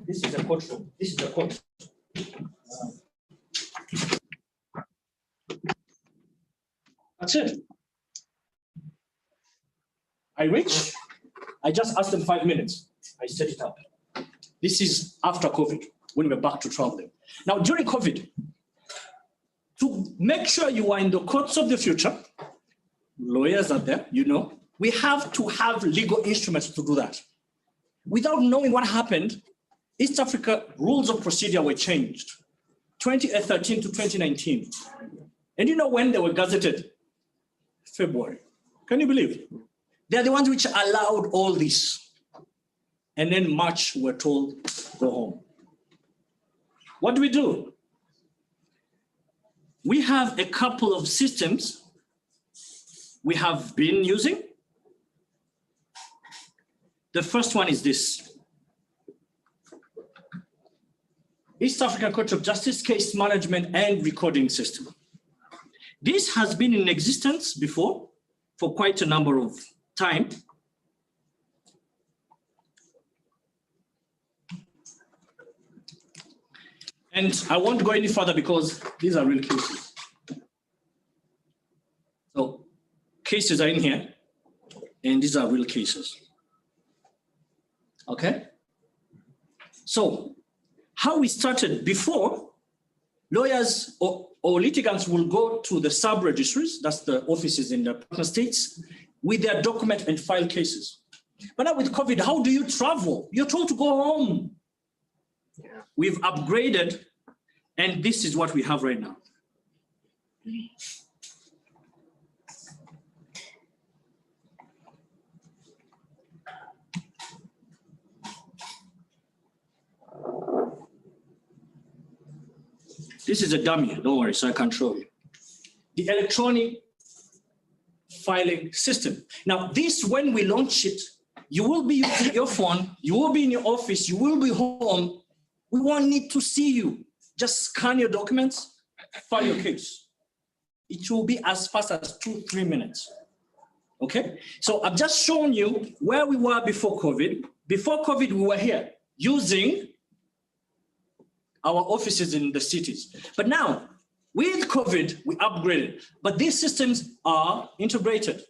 this is a courtroom. This is a court. That's it. I reach, I just asked them 5 minutes. I set it up. This is after COVID, when we're back to traveling. Now, during COVID, to make sure you are in the courts of the future, lawyers are there, you know, we have to have legal instruments to do that. Without knowing what happened, East Africa rules of procedure were changed, 2013 to 2019. And you know when they were gazetted? February. Can you believe it? They're the ones which allowed all this. And then March, we're told, go home. What do? We have a couple of systems we have been using. The first one is this. East African Court of Justice Case Management and Recording System. This has been in existence before for quite a number of time. And I won't go any further because these are real cases. So cases are in here, and these are real cases. Okay? So how we started before, lawyers or litigants will go to the sub-registries, that's the offices in the partner states, with their document and file cases. But now with COVID, how do you travel? You're told to go home. Yeah. We've upgraded, and this is what we have right now. This is a dummy, don't worry, so I can show you. The electronic filing system. Now this, when we launch it, you will be using your phone, you will be in your office, you will be home. We won't need to see you. Just scan your documents, file your case. It will be as fast as 2-3 minutes. Okay, so I've just shown you where we were before COVID. Before COVID, we were here using our offices in the cities. But now, with COVID, we upgraded. But these systems are integrated.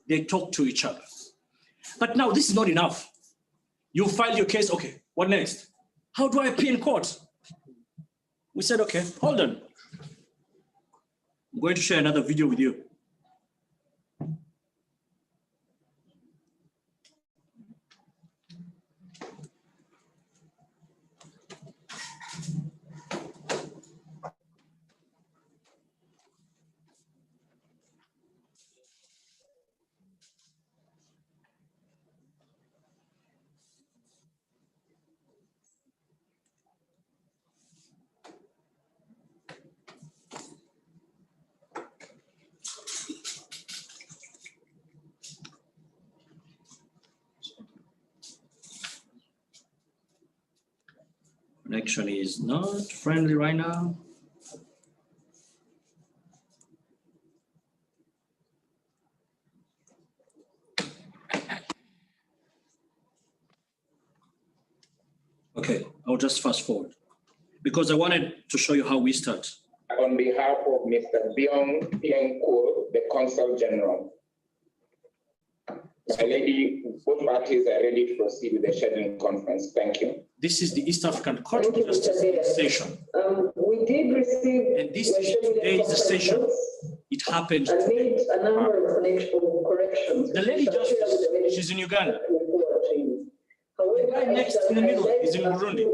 They talk to each other. But now, this is not enough. You file your case, okay, what next? How do I appear in court? We said, okay, hold on. I'm going to share another video with you. Connection is not friendly right now. Okay, I'll just fast forward because I wanted to show you how we start. On behalf of Mr. Byung Ko, the Consul General. My lady, both parties are ready to proceed with the scheduling conference. Thank you. This is the East African Court of Justice session. We did receive. And this is today's session. It happened. And made a number of corrections. The lady justice, she's in Uganda. The guy next in the middle is in Burundi.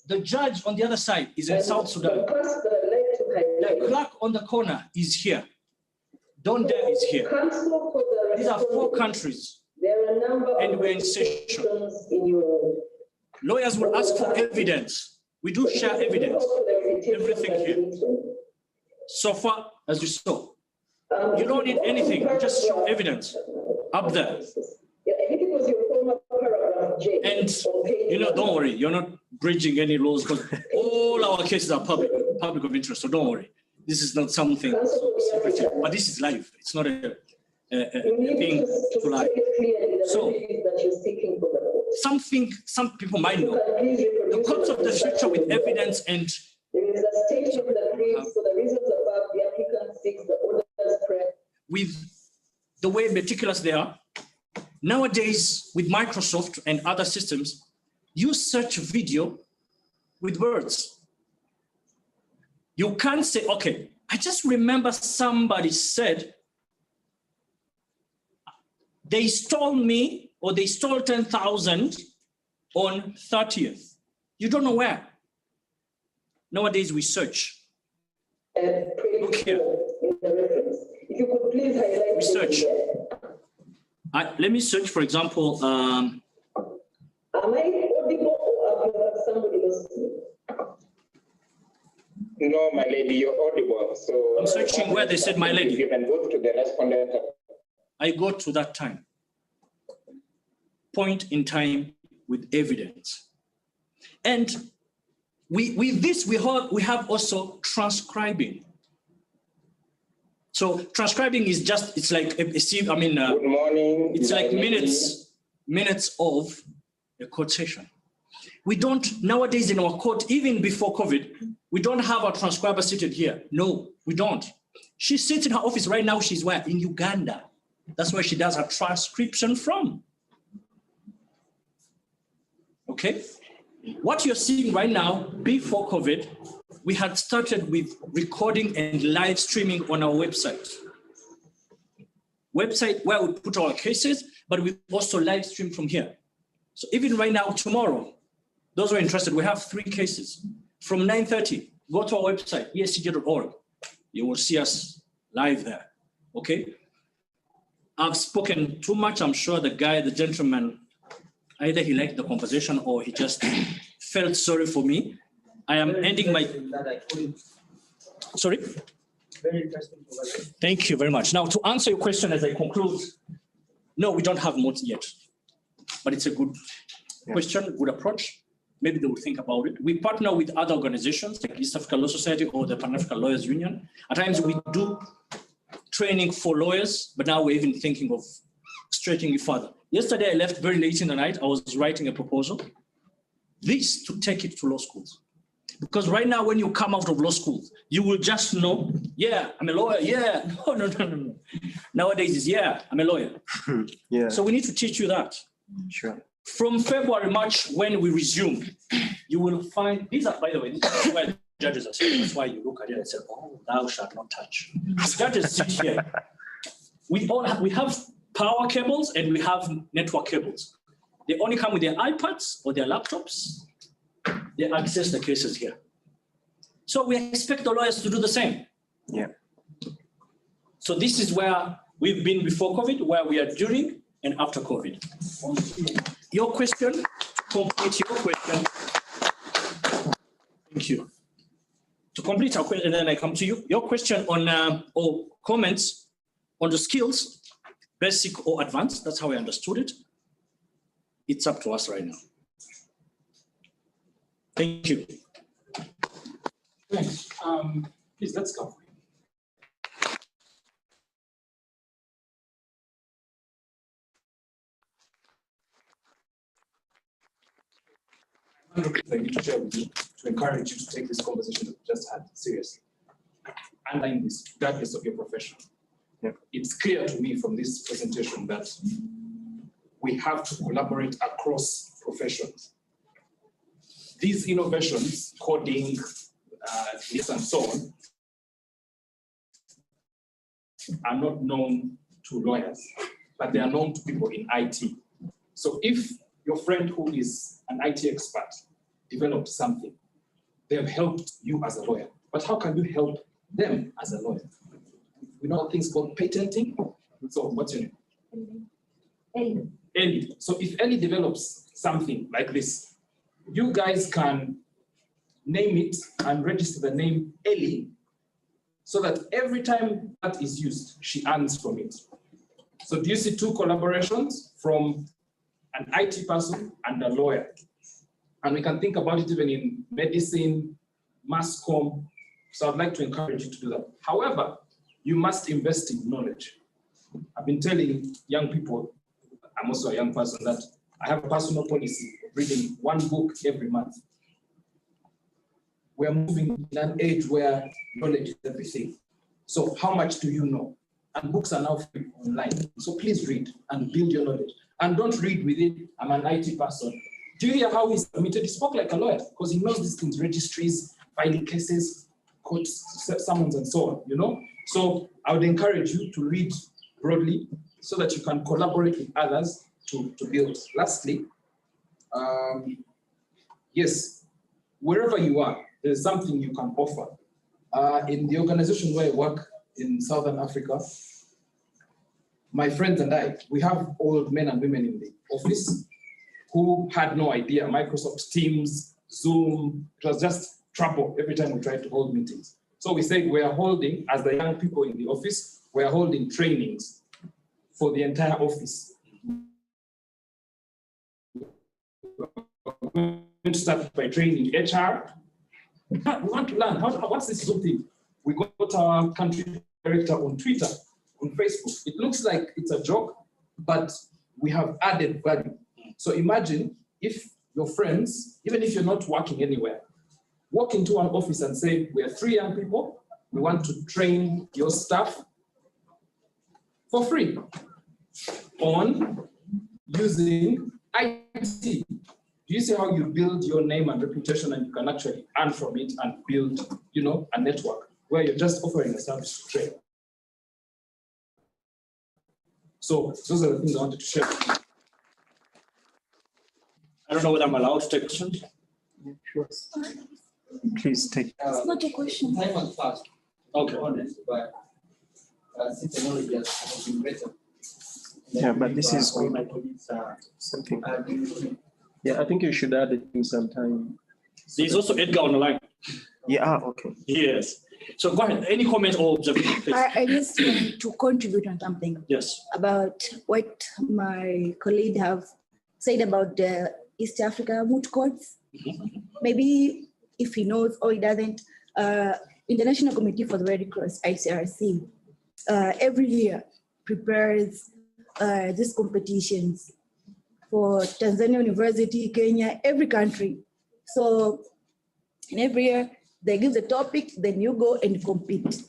The judge on the other side is in South Sudan. The clerk on the corner is here. Donde is here. These are 4 countries, and we're in session. Lawyers will ask for evidence. We do share evidence, everything here. So far, as you saw, you don't need anything, you just show evidence up there. And, you know, don't worry, you're not breaching any laws because all our cases are public of interest, so don't worry. This is not something secretive, but this is live. It's not a You need thing to lie. state clearly the So, remedies that you're seeking for the court. Some people might You know. can please The reproduce courts it of the in such future a with way. evidence and There is a statement that reads, for the reasons above, the applicant seeks the order's prayer. with the way meticulous they are, nowadays with Microsoft and other systems, you search video with words. You can't say, okay, I just remember somebody said, they stole me or they stole 10,000 on 30th. You don't know where. Nowadays we search. Look here. In the reference. If you could please highlight Research. Let me search, for example. Am I audible or have you heard somebody listening? No, my lady, you're audible. So I'm searching where they said my lady. You can go to the respondent. I go to that time. Point in time with evidence. And with this, we have also transcribing. So transcribing is just, it's like, good morning. It's like minutes of a court session. We don't, nowadays in our court, even before COVID, we don't have a transcriber seated here. No, we don't. She sits in her office right now. She's where? In Uganda. That's where she does her transcription from. Okay? What you're seeing right now, before COVID, we had started with recording and live streaming on our website. Website where we put our cases, but we also live stream from here. So even right now, tomorrow, those who are interested, we have 3 cases. From 9:30, go to our website, escj.org. You will see us live there, okay? I've spoken too much. I'm sure the gentleman, either he liked the conversation or he just felt sorry for me. I am ending my... Sorry? Very interesting. Thank you very much. Now, to answer your question as I conclude, no, we don't have modes yet, but it's a good question, good approach. Maybe they will think about it. We partner with other organizations like East African Law Society or the Pan-African Lawyers Union. At times we do training for lawyers, but now we're even thinking of stretching it further. Yesterday, I left very late in the night. I was writing a proposal. This to take it to law schools. Because right now, when you come out of law school, you will just know, yeah, I'm a lawyer, yeah. No. Nowadays, it's yeah, I'm a lawyer. Yeah. So we need to teach you that. Sure. From February, March, when we resume, you will find, these are, by the way, this is where judges are saying, that's why you look at it and say, oh, thou shalt not touch. Judges sit here. We have power cables and we have network cables. They only come with their iPads or their laptops. They access the cases here. So we expect the lawyers to do the same. Yeah. So this is where we've been before COVID, where we are during and after COVID. Your question, complete your question. Thank you. To complete our question, and then I come to you. Your question on, or comments on the skills, basic or advanced, that's how I understood it. It's up to us right now. Thank you. Thanks. Please, let's go. I'm going to share with you to encourage you to take this conversation that we just had seriously. Underline this, regardless of your profession. Yeah. It's clear to me from this presentation that we have to collaborate across professions. These innovations, coding, this and so on, are not known to lawyers, but they are known to people in IT. So if your friend who is an IT expert developed something, they have helped you as a lawyer. But how can you help them as a lawyer? We know things called patenting. So what's your name? Ellie. Ellie. So if Ellie develops something like this, you guys can name it and register the name Ellie so that every time that is used, she earns from it. So do you see 2 collaborations from an IT person and a lawyer? And we can think about it even in medicine, mass comm. So I'd like to encourage you to do that. However, you must invest in knowledge. I've been telling young people, I'm also a young person, that I have a personal policy of reading one book every month. We're moving in an age where knowledge is everything. So how much do you know? And books are now free online. So please read and build your knowledge. And don't read with it, I'm an IT person. Do you hear how he submitted? He spoke like a lawyer because he knows these things, registries, filing cases, courts, summons, and so on, you know? So I would encourage you to read broadly so that you can collaborate with others to build. Lastly, yes, wherever you are, there's something you can offer. In the organization where I work in Southern Africa, my friends and I, we have old men and women in the office who had no idea. Microsoft Teams, Zoom, it was just trouble every time we tried to hold meetings. So we said we are holding, as the young people in the office, we are holding trainings for the entire office. We're going to start by training HR. We want to learn, what's this Zoom thing? We got our country director on Twitter, on Facebook. It looks like it's a joke, but we have added value. So imagine if your friends, even if you're not working anywhere, walk into an office and say, we are 3 young people, we want to train your staff for free on using IT. Do you see how you build your name and reputation and you can actually earn from it and build, you know, a network where you're just offering a service to train? So those are the things I wanted to share. I don't know whether I'm allowed to take questions. Sure. Please take. It's not a question. Time was fast. Okay. Honest, but since technology has been better. Yeah, but this is all good. my colleagues are Something. doing. Yeah, I think you should add it in some time. There's also Edgar on the line. Yeah, okay. Yes. So go ahead. Any comment or observation, please? I just want to contribute on something. Yes. About what my colleague have said about the East Africa moot courts. Maybe if he knows or he doesn't, International Committee for the Red Cross, ICRC, every year prepares these competitions for Tanzania University, Kenya, every country. So in every year, they give the topic, then you go and compete.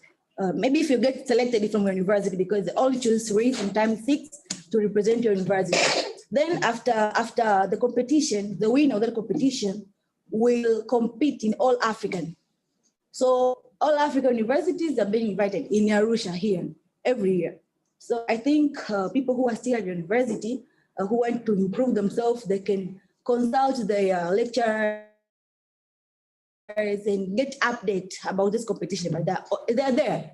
Maybe if you get selected from your university, because they all choose 3, sometimes 6 to represent your university. Then after the competition, the winner of that competition will compete in all African. So all African universities are being invited in Arusha here every year. So I think people who are still at university, who want to improve themselves, they can consult their lecturers and get update about this competition. But they're there,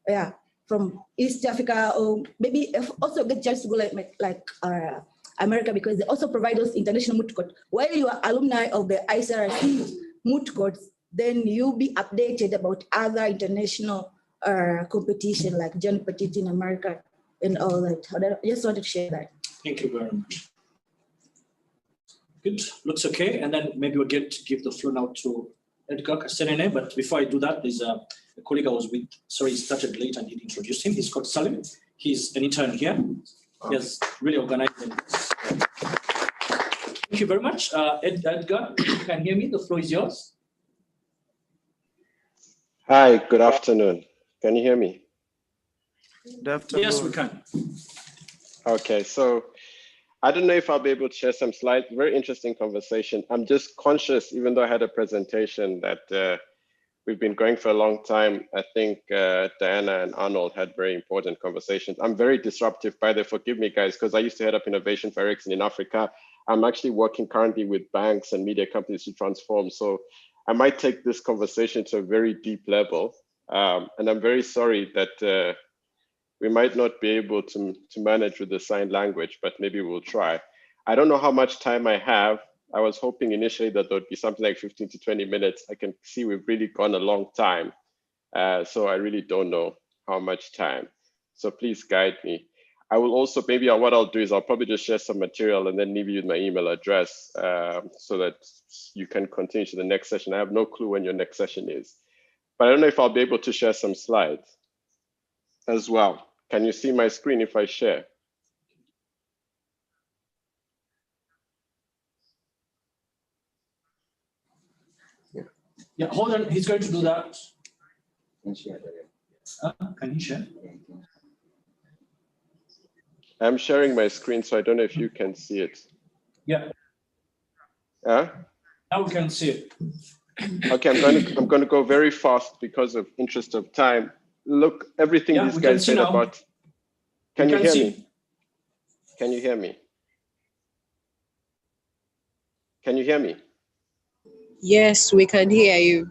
yeah, from East Africa, or maybe also get chance to go like America, because they also provide us international moot court. While you are alumni of the ICRC moot courts, then you'll be updated about other international competition like John Petit in America and all that. I just wanted to share that. Thank you very much. Good, looks okay. And then maybe we'll get to give the floor now to Edgar Kastenene. But before I do that, there's a colleague I was with. Sorry, he started late and didn't introduce him. He's called Salim. He's an intern here. He has really organized. Thank you very much. Edgar, you can hear me. The floor is yours. Hi, good afternoon. Can you hear me? Good afternoon. Yes, we can. Okay, so I don't know if I'll be able to share some slides. Very interesting conversation. I'm just conscious, even though I had a presentation, that we've been going for a long time. I think Diana and Arnold had very important conversations. I'm very disruptive, by the way, forgive me guys, because I used to head up innovation for Ericsson in Africa. I'm actually working currently with banks and media companies to transform. So I might take this conversation to a very deep level. And I'm very sorry that we might not be able to manage with the sign language, but maybe we'll try. I don't know how much time I have. I was hoping initially that there would be something like 15 to 20 minutes. I can see we've really gone a long time. So I really don't know how much time. So please guide me. I will also, maybe what I'll do is I'll probably just share some material and then leave you with my email address so that you can continue to the next session. I have no clue when your next session is, but I don't know if I'll be able to share some slides as well. Can you see my screen if I share? Yeah, hold on. He's going to do that. Can he share? I'm sharing my screen, so I don't know if you can see it. Yeah. Huh? Now we can see it. Okay, I'm going to go very fast because of interest of time. Look, everything these guys said about. Can you hear me? Can you hear me? Can you hear me? Yes, we can hear you.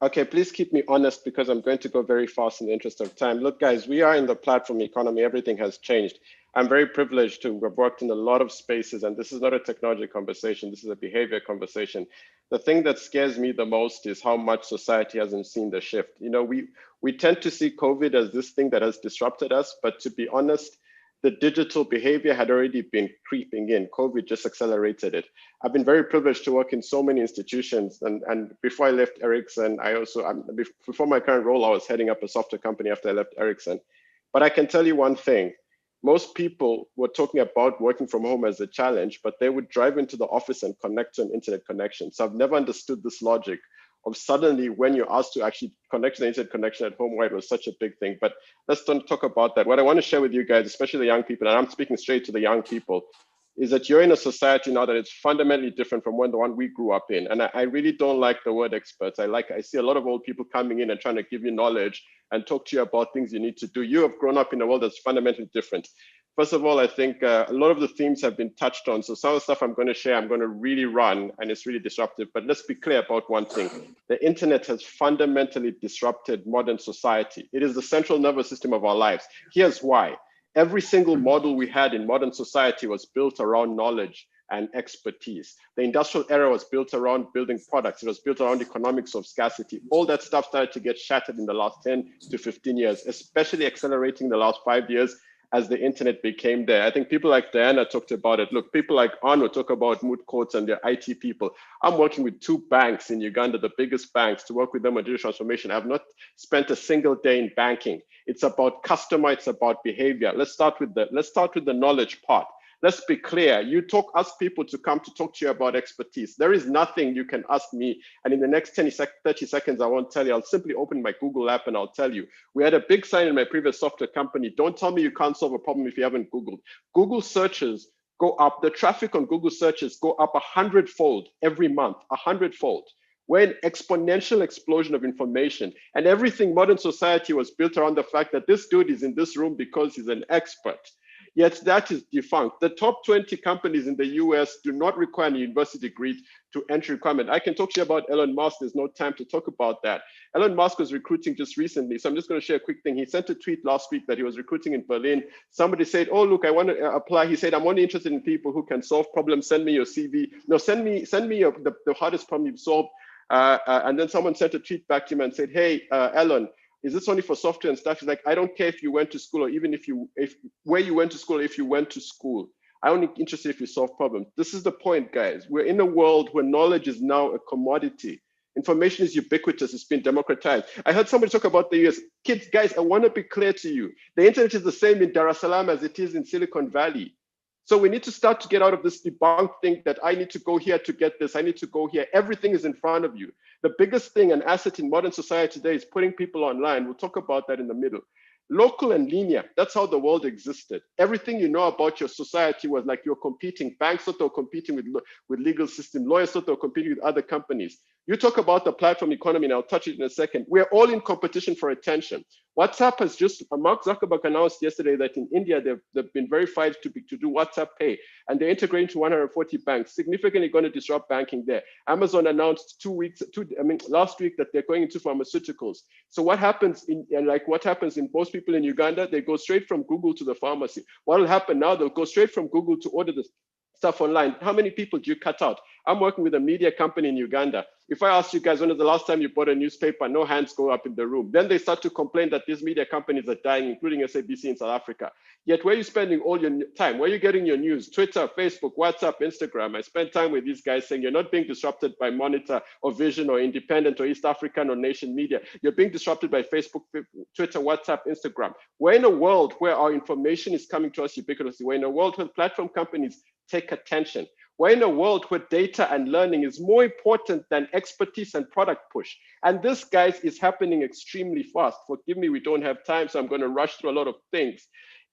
Okay, please keep me honest because I'm going to go very fast in the interest of time. Look, guys, we are in the platform economy. Everything has changed. I'm very privileged to have worked in a lot of spaces, and this is not a technology conversation. This is a behavior conversation. The thing that scares me the most is how much society hasn't seen the shift. You know, we tend to see COVID as this thing that has disrupted us, but to be honest, the digital behavior had already been creeping in. COVID just accelerated it. I've been very privileged to work in so many institutions. And before I left Ericsson, before my current role, I was heading up a software company after I left Ericsson. But I can tell you one thing. Most people were talking about working from home as a challenge, but they would drive into the office and connect to an internet connection. So I've never understood this logic of suddenly when you're asked to actually connect to the internet connection at home, why it was such a big thing. But let's don't talk about that. What I want to share with you guys, especially the young people, and I'm speaking straight to the young people, is that you're in a society now that it's fundamentally different from the one we grew up in. And I really don't like the word experts. I see a lot of old people coming in and trying to give you knowledge and talk to you about things you need to do. You have grown up in a world that's fundamentally different. First of all, I think a lot of the themes have been touched on. So some of the stuff I'm going to share, I'm going to really run, and it's really disruptive. But let's be clear about one thing. The internet has fundamentally disrupted modern society. It is the central nervous system of our lives. Here's why. Every single model we had in modern society was built around knowledge and expertise. The industrial era was built around building products. It was built around economics of scarcity. All that stuff started to get shattered in the last 10 to 15 years, especially accelerating the last 5 years as the internet became there. I think people like Diana talked about it. Look, people like Arno talk about moot courts and their IT people. I'm working with 2 banks in Uganda, the biggest banks, to work with them on digital transformation. I've not spent a single day in banking. It's about customer, it's about behavior. Let's start with the knowledge part. Let's be clear. You ask people to come to talk to you about expertise. There is nothing you can ask me. And in the next 30 seconds, I won't tell you. I'll simply open my Google app and I'll tell you. We had a big sign in my previous software company. Don't tell me you can't solve a problem if you haven't Googled. Google searches go up. The traffic on Google searches go up 100-fold every month, 100-fold. We're an exponential explosion of information, and everything modern society was built around the fact that this dude is in this room because he's an expert. Yet that is defunct. The top 20 companies in the US do not require a university degree to entry requirement. I can talk to you about Elon Musk. There's no time to talk about that. Elon Musk was recruiting just recently. So I'm just going to share a quick thing. He sent a tweet last week that he was recruiting in Berlin. Somebody said, oh, look, I want to apply. He said, I'm only interested in people who can solve problems. Send me your CV. No, send me the hardest problem you've solved. And then someone sent a tweet back to him and said, hey, Elon, is this only for software and stuff? He's like, I don't care if you went to school or even where you went to school, or if you went to school. I'm only interested if you solve problems. This is the point, guys. We're in a world where knowledge is now a commodity. Information is ubiquitous. It's been democratized. I heard somebody talk about the US. Kids, guys, I want to be clear to you. The internet is the same in Dar es Salaam as it is in Silicon Valley. So we need to start to get out of this debunked thing that I need to go here to get this. I need to go here. Everything is in front of you. The biggest thing, an asset in modern society today, is putting people online. We'll talk about that in the middle. Local and linear, that's how the world existed. Everything you know about your society was like you're competing. Banks thought they were competing with legal system. Lawyers thought they were competing with other companies. You talk about the platform economy, and I'll touch it in a second. We're all in competition for attention. WhatsApp has Mark Zuckerberg announced yesterday that in India, they've been verified to do WhatsApp Pay, and they're integrating to 140 banks, significantly going to disrupt banking there. Amazon announced last week that they're going into pharmaceuticals. So what happens in most people in Uganda, they go straight from Google to the pharmacy. What will happen now? They'll go straight from Google to order the stuff online. How many people do you cut out? I'm working with a media company in Uganda. If I ask you guys, when was the last time you bought a newspaper? No hands go up in the room. Then they start to complain that these media companies are dying, including SABC in South Africa. Yet where are you spending all your time? Where are you getting your news? Twitter, Facebook, WhatsApp, Instagram. I spend time with these guys saying you're not being disrupted by Monitor or Vision or Independent or East African or Nation Media. You're being disrupted by Facebook, Twitter, WhatsApp, Instagram. We're in a world where our information is coming to us ubiquitously. We're in a world where platform companies take attention. We're in a world where data and learning is more important than expertise and product push. And this, guys, is happening extremely fast. Forgive me, we don't have time, so I'm going to rush through a lot of things.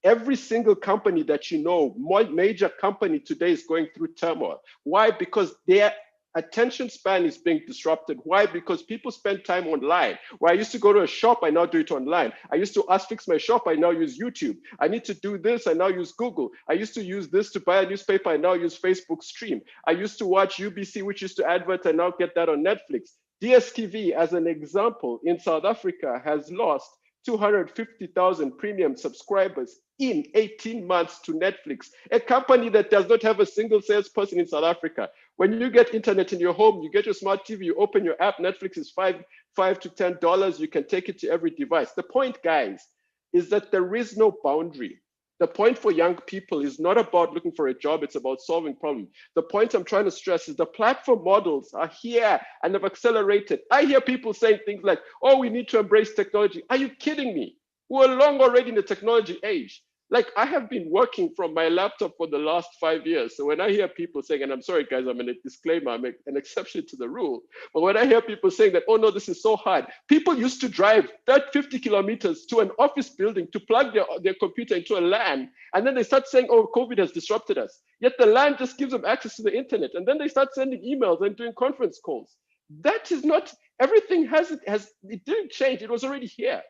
Every single company that you know, major company today is going through turmoil. Why? Because their attention span is being disrupted. Why? Because people spend time online. Where I used to go to a shop, I now do it online. I used to fix my shop, I now use YouTube. I need to do this, I now use Google. I used to use this to buy a newspaper, I now use Facebook Stream. I used to watch UBC, which used to advert, I now get that on Netflix. DSTV, as an example, in South Africa has lost 250,000 premium subscribers in 18 months to Netflix, a company that does not have a single salesperson in South Africa. When you get internet in your home, you get your smart TV, you open your app, Netflix is $5 to $10. You can take it to every device. The point, guys, is that there is no boundary. The point for young people is not about looking for a job, it's about solving problems. The point I'm trying to stress is the platform models are here and have accelerated. I hear people saying things like, oh, we need to embrace technology. Are you kidding me? We're long already in the technology age. Like, I have been working from my laptop for the last 5 years. So when I hear people saying, and I'm sorry, guys, I'm in a disclaimer, I'm an exception to the rule. But when I hear people saying that, oh no, this is so hard. People used to drive 50 kilometers to an office building to plug their computer into a LAN. And then they start saying, oh, COVID has disrupted us. Yet the LAN just gives them access to the internet. And then they start sending emails and doing conference calls. That is not, everything it didn't change. It was already here.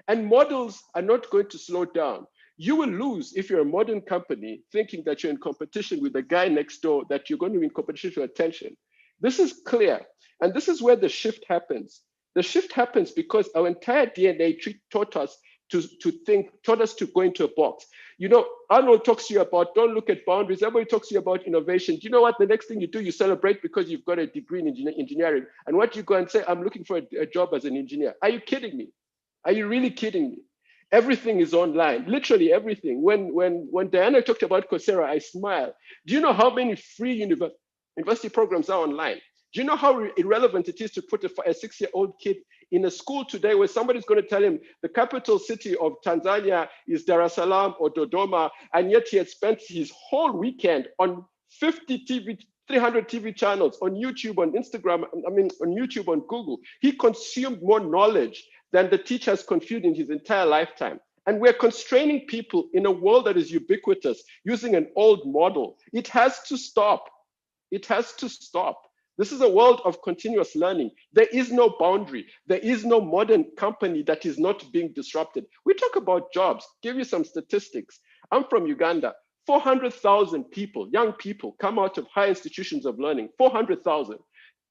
And models are not going to slow down. You will lose if you're a modern company thinking that you're in competition with the guy next door, that you're going to be in competition for attention. This is clear. And this is where the shift happens. The shift happens because our entire DNA taught us to go into a box. You know, Arnold talks to you about don't look at boundaries. Everybody talks to you about innovation. Do you know what? The next thing you do, you celebrate because you've got a degree in engineering. And what you go and say, I'm looking for a job as an engineer. Are you kidding me? Are you really kidding me? Everything is online, literally everything. When Diana talked about Coursera, I smiled. Do you know how many free university programs are online? Do you know how irrelevant it is to put a 6-year-old kid in a school today where somebody's going to tell him the capital city of Tanzania is Dar es Salaam or Dodoma, and yet he had spent his whole weekend on 50 TV, 300 TV channels, on YouTube, on Instagram, on YouTube, on Google. He consumed more knowledge than the teacher has consumed in his entire lifetime. And we're constraining people in a world that is ubiquitous using an old model. It has to stop. It has to stop. This is a world of continuous learning. There is no boundary. There is no modern company that is not being disrupted. We talk about jobs. Give you some statistics. I'm from Uganda. 400,000 people, young people, come out of high institutions of learning. 400,000.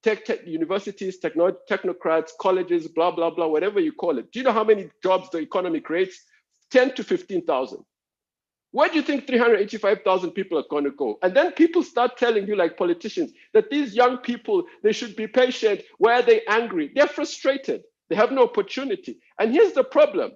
Tech universities, technocrats, colleges, blah, blah, blah, whatever you call it. Do you know how many jobs the economy creates? 10 to 15,000. Where do you think 385,000 people are going to go? And then people start telling you, like politicians, that these young people, they should be patient. Why are they angry? They're frustrated. They have no opportunity. And here's the problem.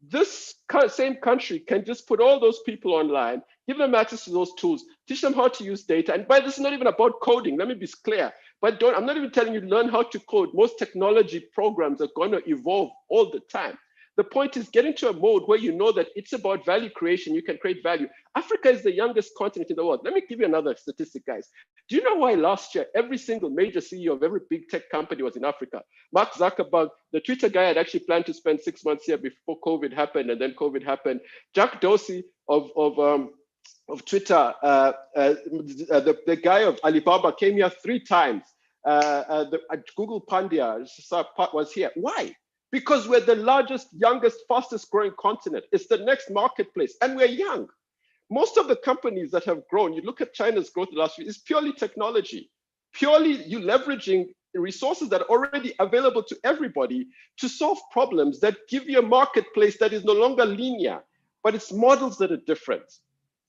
This same country can just put all those people online, give them access to those tools, teach them how to use data. And by this is not even about coding. Let me be clear. But I'm not even telling you to learn how to code. Most technology programs are going to evolve all the time. The point is getting to a mode where you know that it's about value creation. You can create value. Africa is the youngest continent in the world. Let me give you another statistic, guys. Do you know why last year every single major CEO of every big tech company was in Africa? Mark Zuckerberg, the Twitter guy, had actually planned to spend 6 months here before COVID happened, and then COVID happened. Jack Dorsey of Twitter, the guy of Alibaba came here 3 times. Google Pandya was here. Why? Because we're the largest, youngest, fastest growing continent. It's the next marketplace, and we're young. Most of the companies that have grown, you look at China's growth the last few years, is purely technology. Purely you leveraging resources that are already available to everybody to solve problems that give you a marketplace that is no longer linear, but it's models that are different.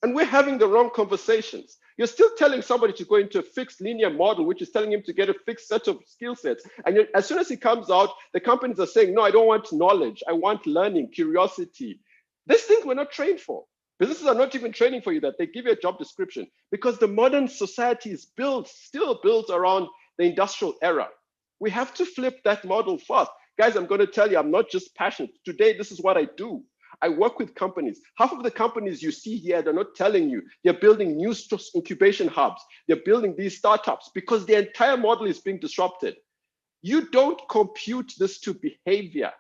And we're having the wrong conversations. You're still telling somebody to go into a fixed linear model, which is telling him to get a fixed set of skill sets. And as soon as he comes out, the companies are saying, no, I don't want knowledge. I want learning, curiosity. These things we're not trained for. Businesses are not even training for you that. They give you a job description because the modern society is still built around the industrial era. We have to flip that model fast. Guys, I'm going to tell you, I'm not just passionate. Today, this is what I do. I work with companies. Half of the companies you see here, they're not telling you. They're building new incubation hubs. They're building these startups because the entire model is being disrupted. You don't compute this to behavior.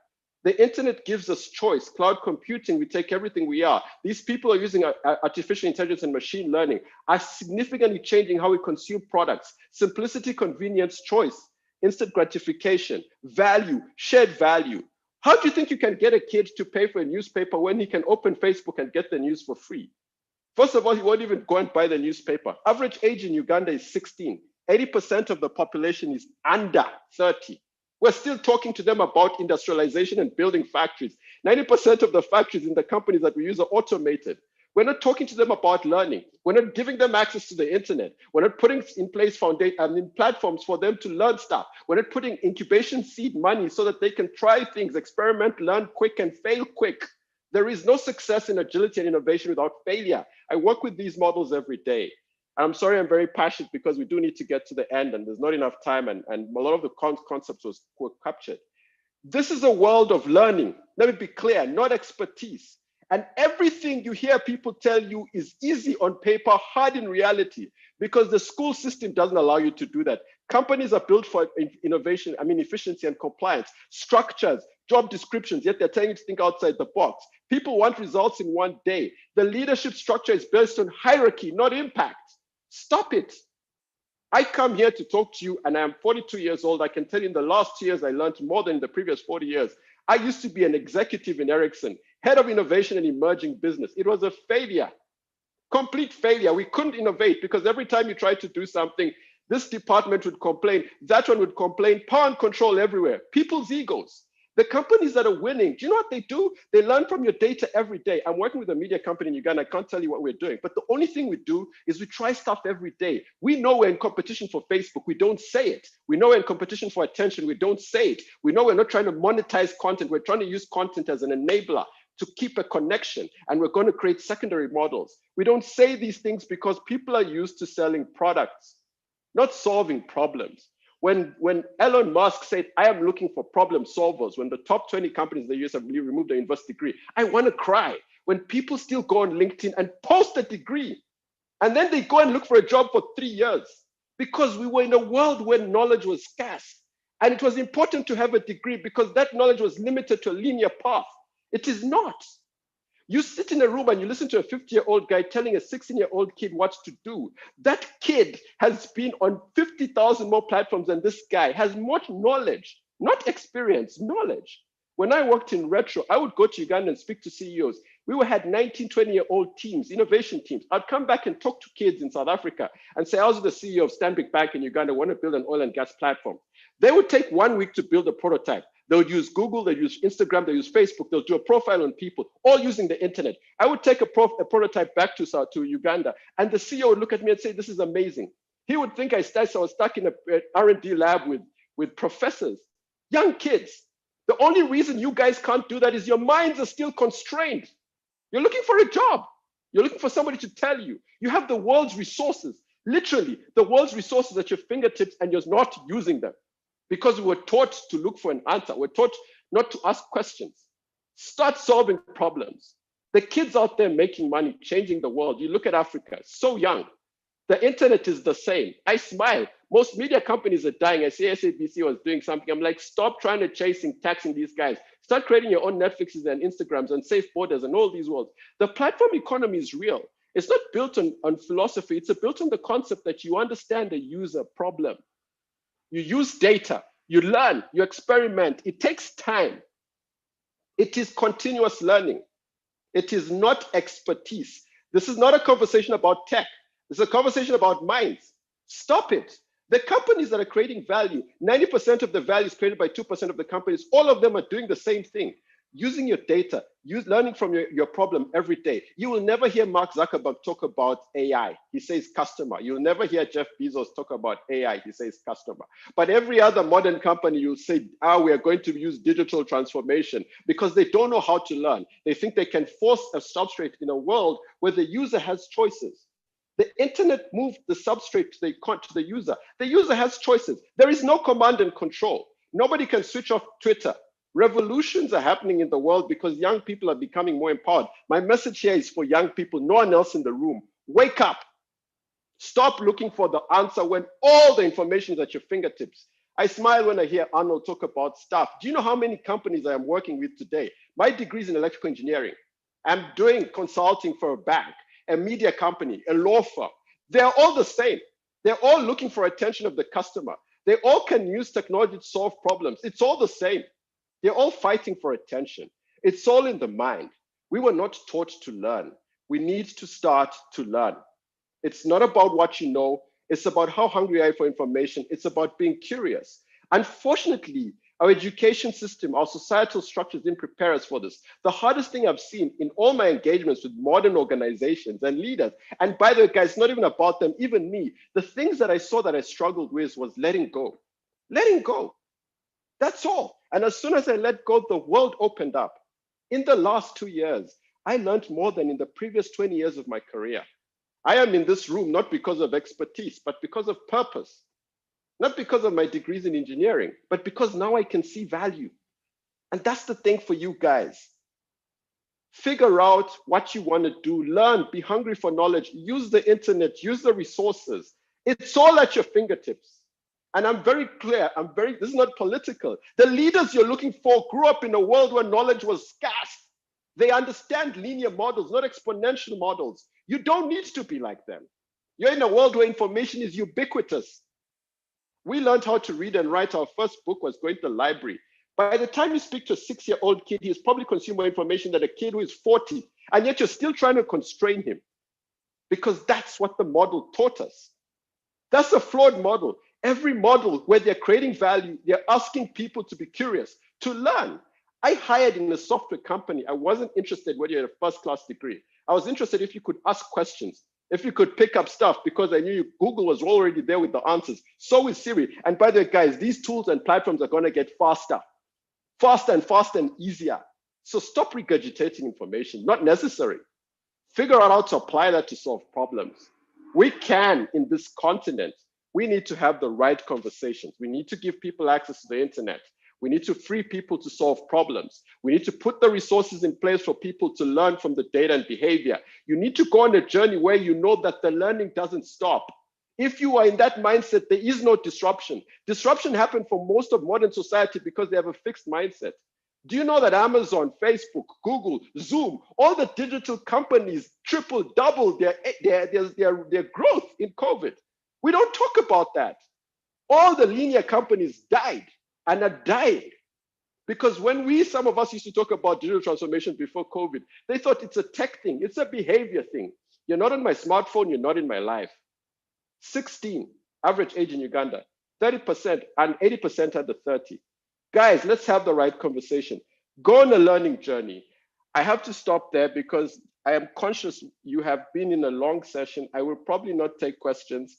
The internet gives us choice. Cloud computing, we take everything we are. These people are using artificial intelligence and machine learning, are significantly changing how we consume products. Simplicity, convenience, choice, instant gratification, value, shared value. How do you think you can get a kid to pay for a newspaper when he can open Facebook and get the news for free? First of all, he won't even go and buy the newspaper. Average age in Uganda is 16. 80% of the population is under 30. We're still talking to them about industrialization and building factories. 90% of the factories in the companies that we use are automated. We're not talking to them about learning. We're not giving them access to the internet. We're not putting in place platforms for them to learn stuff. We're not putting incubation seed money so that they can try things, experiment, learn quick, and fail quick. There is no success in agility and innovation without failure. I work with these models every day. I'm sorry, I'm very passionate because we do need to get to the end and there's not enough time and a lot of the concepts were captured. This is a world of learning. Let me be clear, not expertise. And everything you hear people tell you is easy on paper, hard in reality, because the school system doesn't allow you to do that. Companies are built for innovation, efficiency and compliance, structures, job descriptions, yet they're telling you to think outside the box. People want results in one day. The leadership structure is based on hierarchy, not impact. Stop it. I come here to talk to you and I'm 42 years old. I can tell you in the last 2 years, I learned more than the previous 40 years. I used to be an executive in Ericsson, head of innovation and emerging business. It was a failure, complete failure. We couldn't innovate because every time you tried to do something, this department would complain, that one would complain, power and control everywhere, people's egos. The companies that are winning, do you know what they do? They learn from your data every day. I'm working with a media company in Uganda. I can't tell you what we're doing, but the only thing we do is we try stuff every day. We know we're in competition for Facebook. We don't say it. We know we're in competition for attention. We don't say it. We know we're not trying to monetize content. We're trying to use content as an enabler to keep a connection, and we're going to create secondary models. We don't say these things because people are used to selling products, not solving problems. When Elon Musk said, I am looking for problem solvers, when the top 20 companies in the US have removed their university degree, I want to cry. When people still go on LinkedIn and post a degree, and then they go and look for a job for 3 years, because we were in a world where knowledge was scarce. And it was important to have a degree because that knowledge was limited to a linear path. It is not. You sit in a room and you listen to a 50-year-old guy telling a 16-year-old kid what to do. That kid has been on 50,000 more platforms than this guy, has much knowledge, not experience, knowledge. When I worked in Retro, I would go to Uganda and speak to CEOs. We had 19, 20-year-old teams, innovation teams. I'd come back and talk to kids in South Africa and say, I was the CEO of Stanbic Bank in Uganda, I want to build an oil and gas platform. They would take 1 week to build a prototype. They would use Google, they use Instagram, they use Facebook, they'll do a profile on people, all using the internet. I would take a prototype back to Uganda, and the CEO would look at me and say, this is amazing. He would think I was stuck in an R&D lab with professors, young kids. The only reason you guys can't do that is your minds are still constrained. You're looking for a job. You're looking for somebody to tell you. You have the world's resources, literally the world's resources at your fingertips, and you're not using them. Because we were taught to look for an answer. We're taught not to ask questions. Start solving problems. The kids out there making money, changing the world. You look at Africa, so young. The internet is the same. I smile. Most media companies are dying. I see SABC was doing something. I'm like, stop trying to taxing these guys. Start creating your own Netflixes and Instagrams and safe borders and all these worlds. The platform economy is real. It's not built on philosophy. It's built on the concept that you understand the user problem. You use data, you learn, you experiment. It takes time. It is continuous learning. It is not expertise. This is not a conversation about tech. This is a conversation about minds. Stop it. The companies that are creating value, 90% of the value is created by 2% of the companies. All of them are doing the same thing. using your data, learning from your problem every day. You will never hear Mark Zuckerberg talk about AI. He says customer. You'll never hear Jeff Bezos talk about AI. He says customer. But every other modern company, you'll say, we are going to use digital transformation, because they don't know how to learn. They think they can force a substrate in a world where the user has choices. The internet moved the substrate to the user. The user has choices. There is no command and control. Nobody can switch off Twitter. Revolutions are happening in the world because young people are becoming more empowered. My message here is for young people, no one else in the room. Wake up. Stop looking for the answer when all the information is at your fingertips. I smile when I hear Arnold talk about staff. Do you know how many companies I am working with today? My degree is in electrical engineering. I'm doing consulting for a bank, a media company, a law firm. They're all the same. They're all looking for attention of the customer. They all can use technology to solve problems. It's all the same. They're all fighting for attention. It's all in the mind. We were not taught to learn. We need to start to learn. It's not about what you know. It's about how hungry are you for information. It's about being curious. Unfortunately, our education system, our societal structures didn't prepare us for this. The hardest thing I've seen in all my engagements with modern organizations and leaders, and by the way, guys, not even about them, even me, the things that I saw that I struggled with was letting go. Letting go. That's all. And as soon as I let go, the world opened up. In the last 2 years, I learned more than in the previous 20 years of my career. I am in this room not because of expertise, but because of purpose. Not because of my degrees in engineering, but because now I can see value. And that's the thing for you guys. Figure out what you want to do, learn, be hungry for knowledge, use the internet, use the resources. It's all at your fingertips. And I'm very clear, this is not political. The leaders you're looking for grew up in a world where knowledge was scarce. They understand linear models, not exponential models. You don't need to be like them. You're in a world where information is ubiquitous. We learned how to read and write. Our first book was going to the library. By the time you speak to a 6-year-old kid, he's probably consumed more information than a kid who is 40, and yet you're still trying to constrain him because that's what the model taught us. That's a flawed model. Every model where they're creating value, they're asking people to be curious, to learn. I hired in a software company. I wasn't interested whether you had a first-class degree. I was interested if you could ask questions, if you could pick up stuff, because I knew Google was already there with the answers. So is Siri. And by the way, guys, these tools and platforms are going to get faster and easier. So stop regurgitating information, not necessary. Figure out how to apply that to solve problems. We can, in this continent, we need to have the right conversations. We need to give people access to the internet. We need to free people to solve problems. We need to put the resources in place for people to learn from the data and behavior. You need to go on a journey where you know that the learning doesn't stop. If you are in that mindset, there is no disruption. Disruption happened for most of modern society because they have a fixed mindset. Do you know that Amazon, Facebook, Google, Zoom, all the digital companies doubled their growth in COVID? We don't talk about that. All the linear companies died and are dying because when some of us used to talk about digital transformation before COVID, they thought it's a tech thing, it's a behavior thing. You're not on my smartphone, you're not in my life. 16, average age in Uganda, 30% and 80% under 30. Guys, let's have the right conversation. Go on a learning journey. I have to stop there because I am conscious you have been in a long session. I will probably not take questions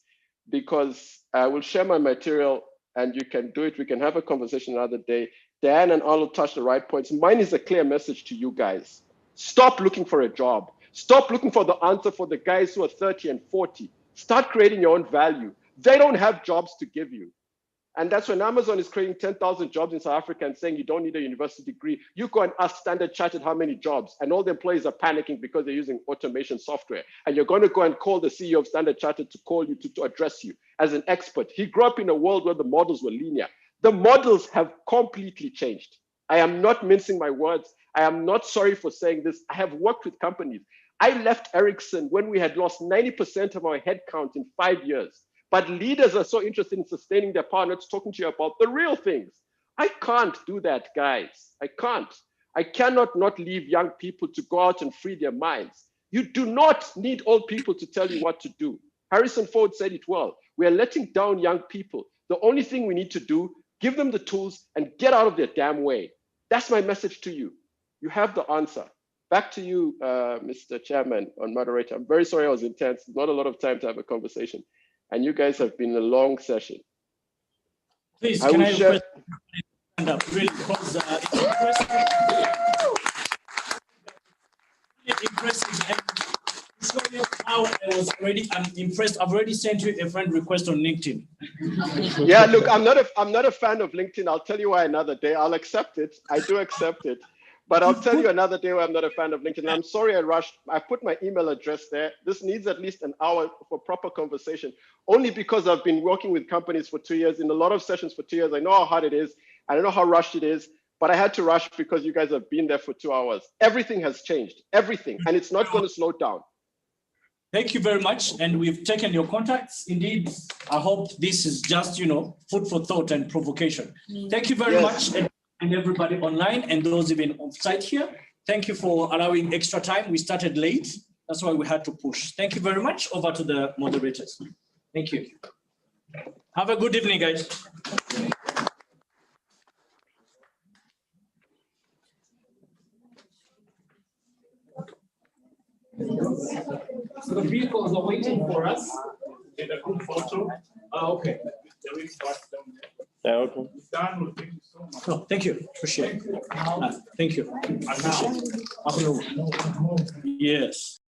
because I will share my material and you can do it. We can have a conversation another day. Dan and Arnold touched the right points. Mine is a clear message to you guys. Stop looking for a job. Stop looking for the answer for the guys who are 30 and 40. Start creating your own value. They don't have jobs to give you. And that's when Amazon is creating 10,000 jobs in South Africa and saying you don't need a university degree. You go and ask Standard Chartered how many jobs, and all the employees are panicking because they're using automation software. And you're going to go and call the CEO of Standard Chartered to call you to address you as an expert. He grew up in a world where the models were linear. The models have completely changed. I am not mincing my words. I am not sorry for saying this. I have worked with companies. I left Ericsson when we had lost 90% of our headcount in 5 years. But leaders are so interested in sustaining their power, not talking to you about the real things. I can't do that, guys. I can't. I cannot not leave young people to go out and free their minds. You do not need old people to tell you what to do. Harrison Ford said it well. We are letting down young people. The only thing we need to do, give them the tools and get out of their damn way. That's my message to you. You have the answer. Back to you, Mr. Chairman, on moderator. I'm very sorry I was intense. Not a lot of time to have a conversation. And you guys have been a long session. Please, can I request stand up, really, because it's impressive. And show you how I was already, I'm impressed. I've already sent you a friend request on LinkedIn. Yeah, look, I'm not a fan of LinkedIn. I'll tell you why another day. I'll accept it. I do accept it. But I'll tell you another day why I'm not a fan of LinkedIn. I'm sorry I rushed. I put my email address there. This needs at least an hour for proper conversation, only because I've been working with companies for 2 years, in a lot of sessions for 2 years. I know how hard it is. I don't know how rushed it is, but I had to rush because you guys have been there for 2 hours. Everything has changed, everything, and it's not going to slow down. Thank you very much. And we've taken your contacts. Indeed, I hope this is just, food for thought and provocation. Thank you very much. And everybody online and those even on site here. Thank you for allowing extra time. We started late. That's why we had to push. Thank you very much. Over to the moderators. Thank you. Have a good evening, guys. So the vehicles are waiting for us. Get a good photo. Okay. There is one down there. Yeah, okay. Done. Well, thank you so much. Oh, thank you. Appreciate it. Thank you. Appreciate it. Yes.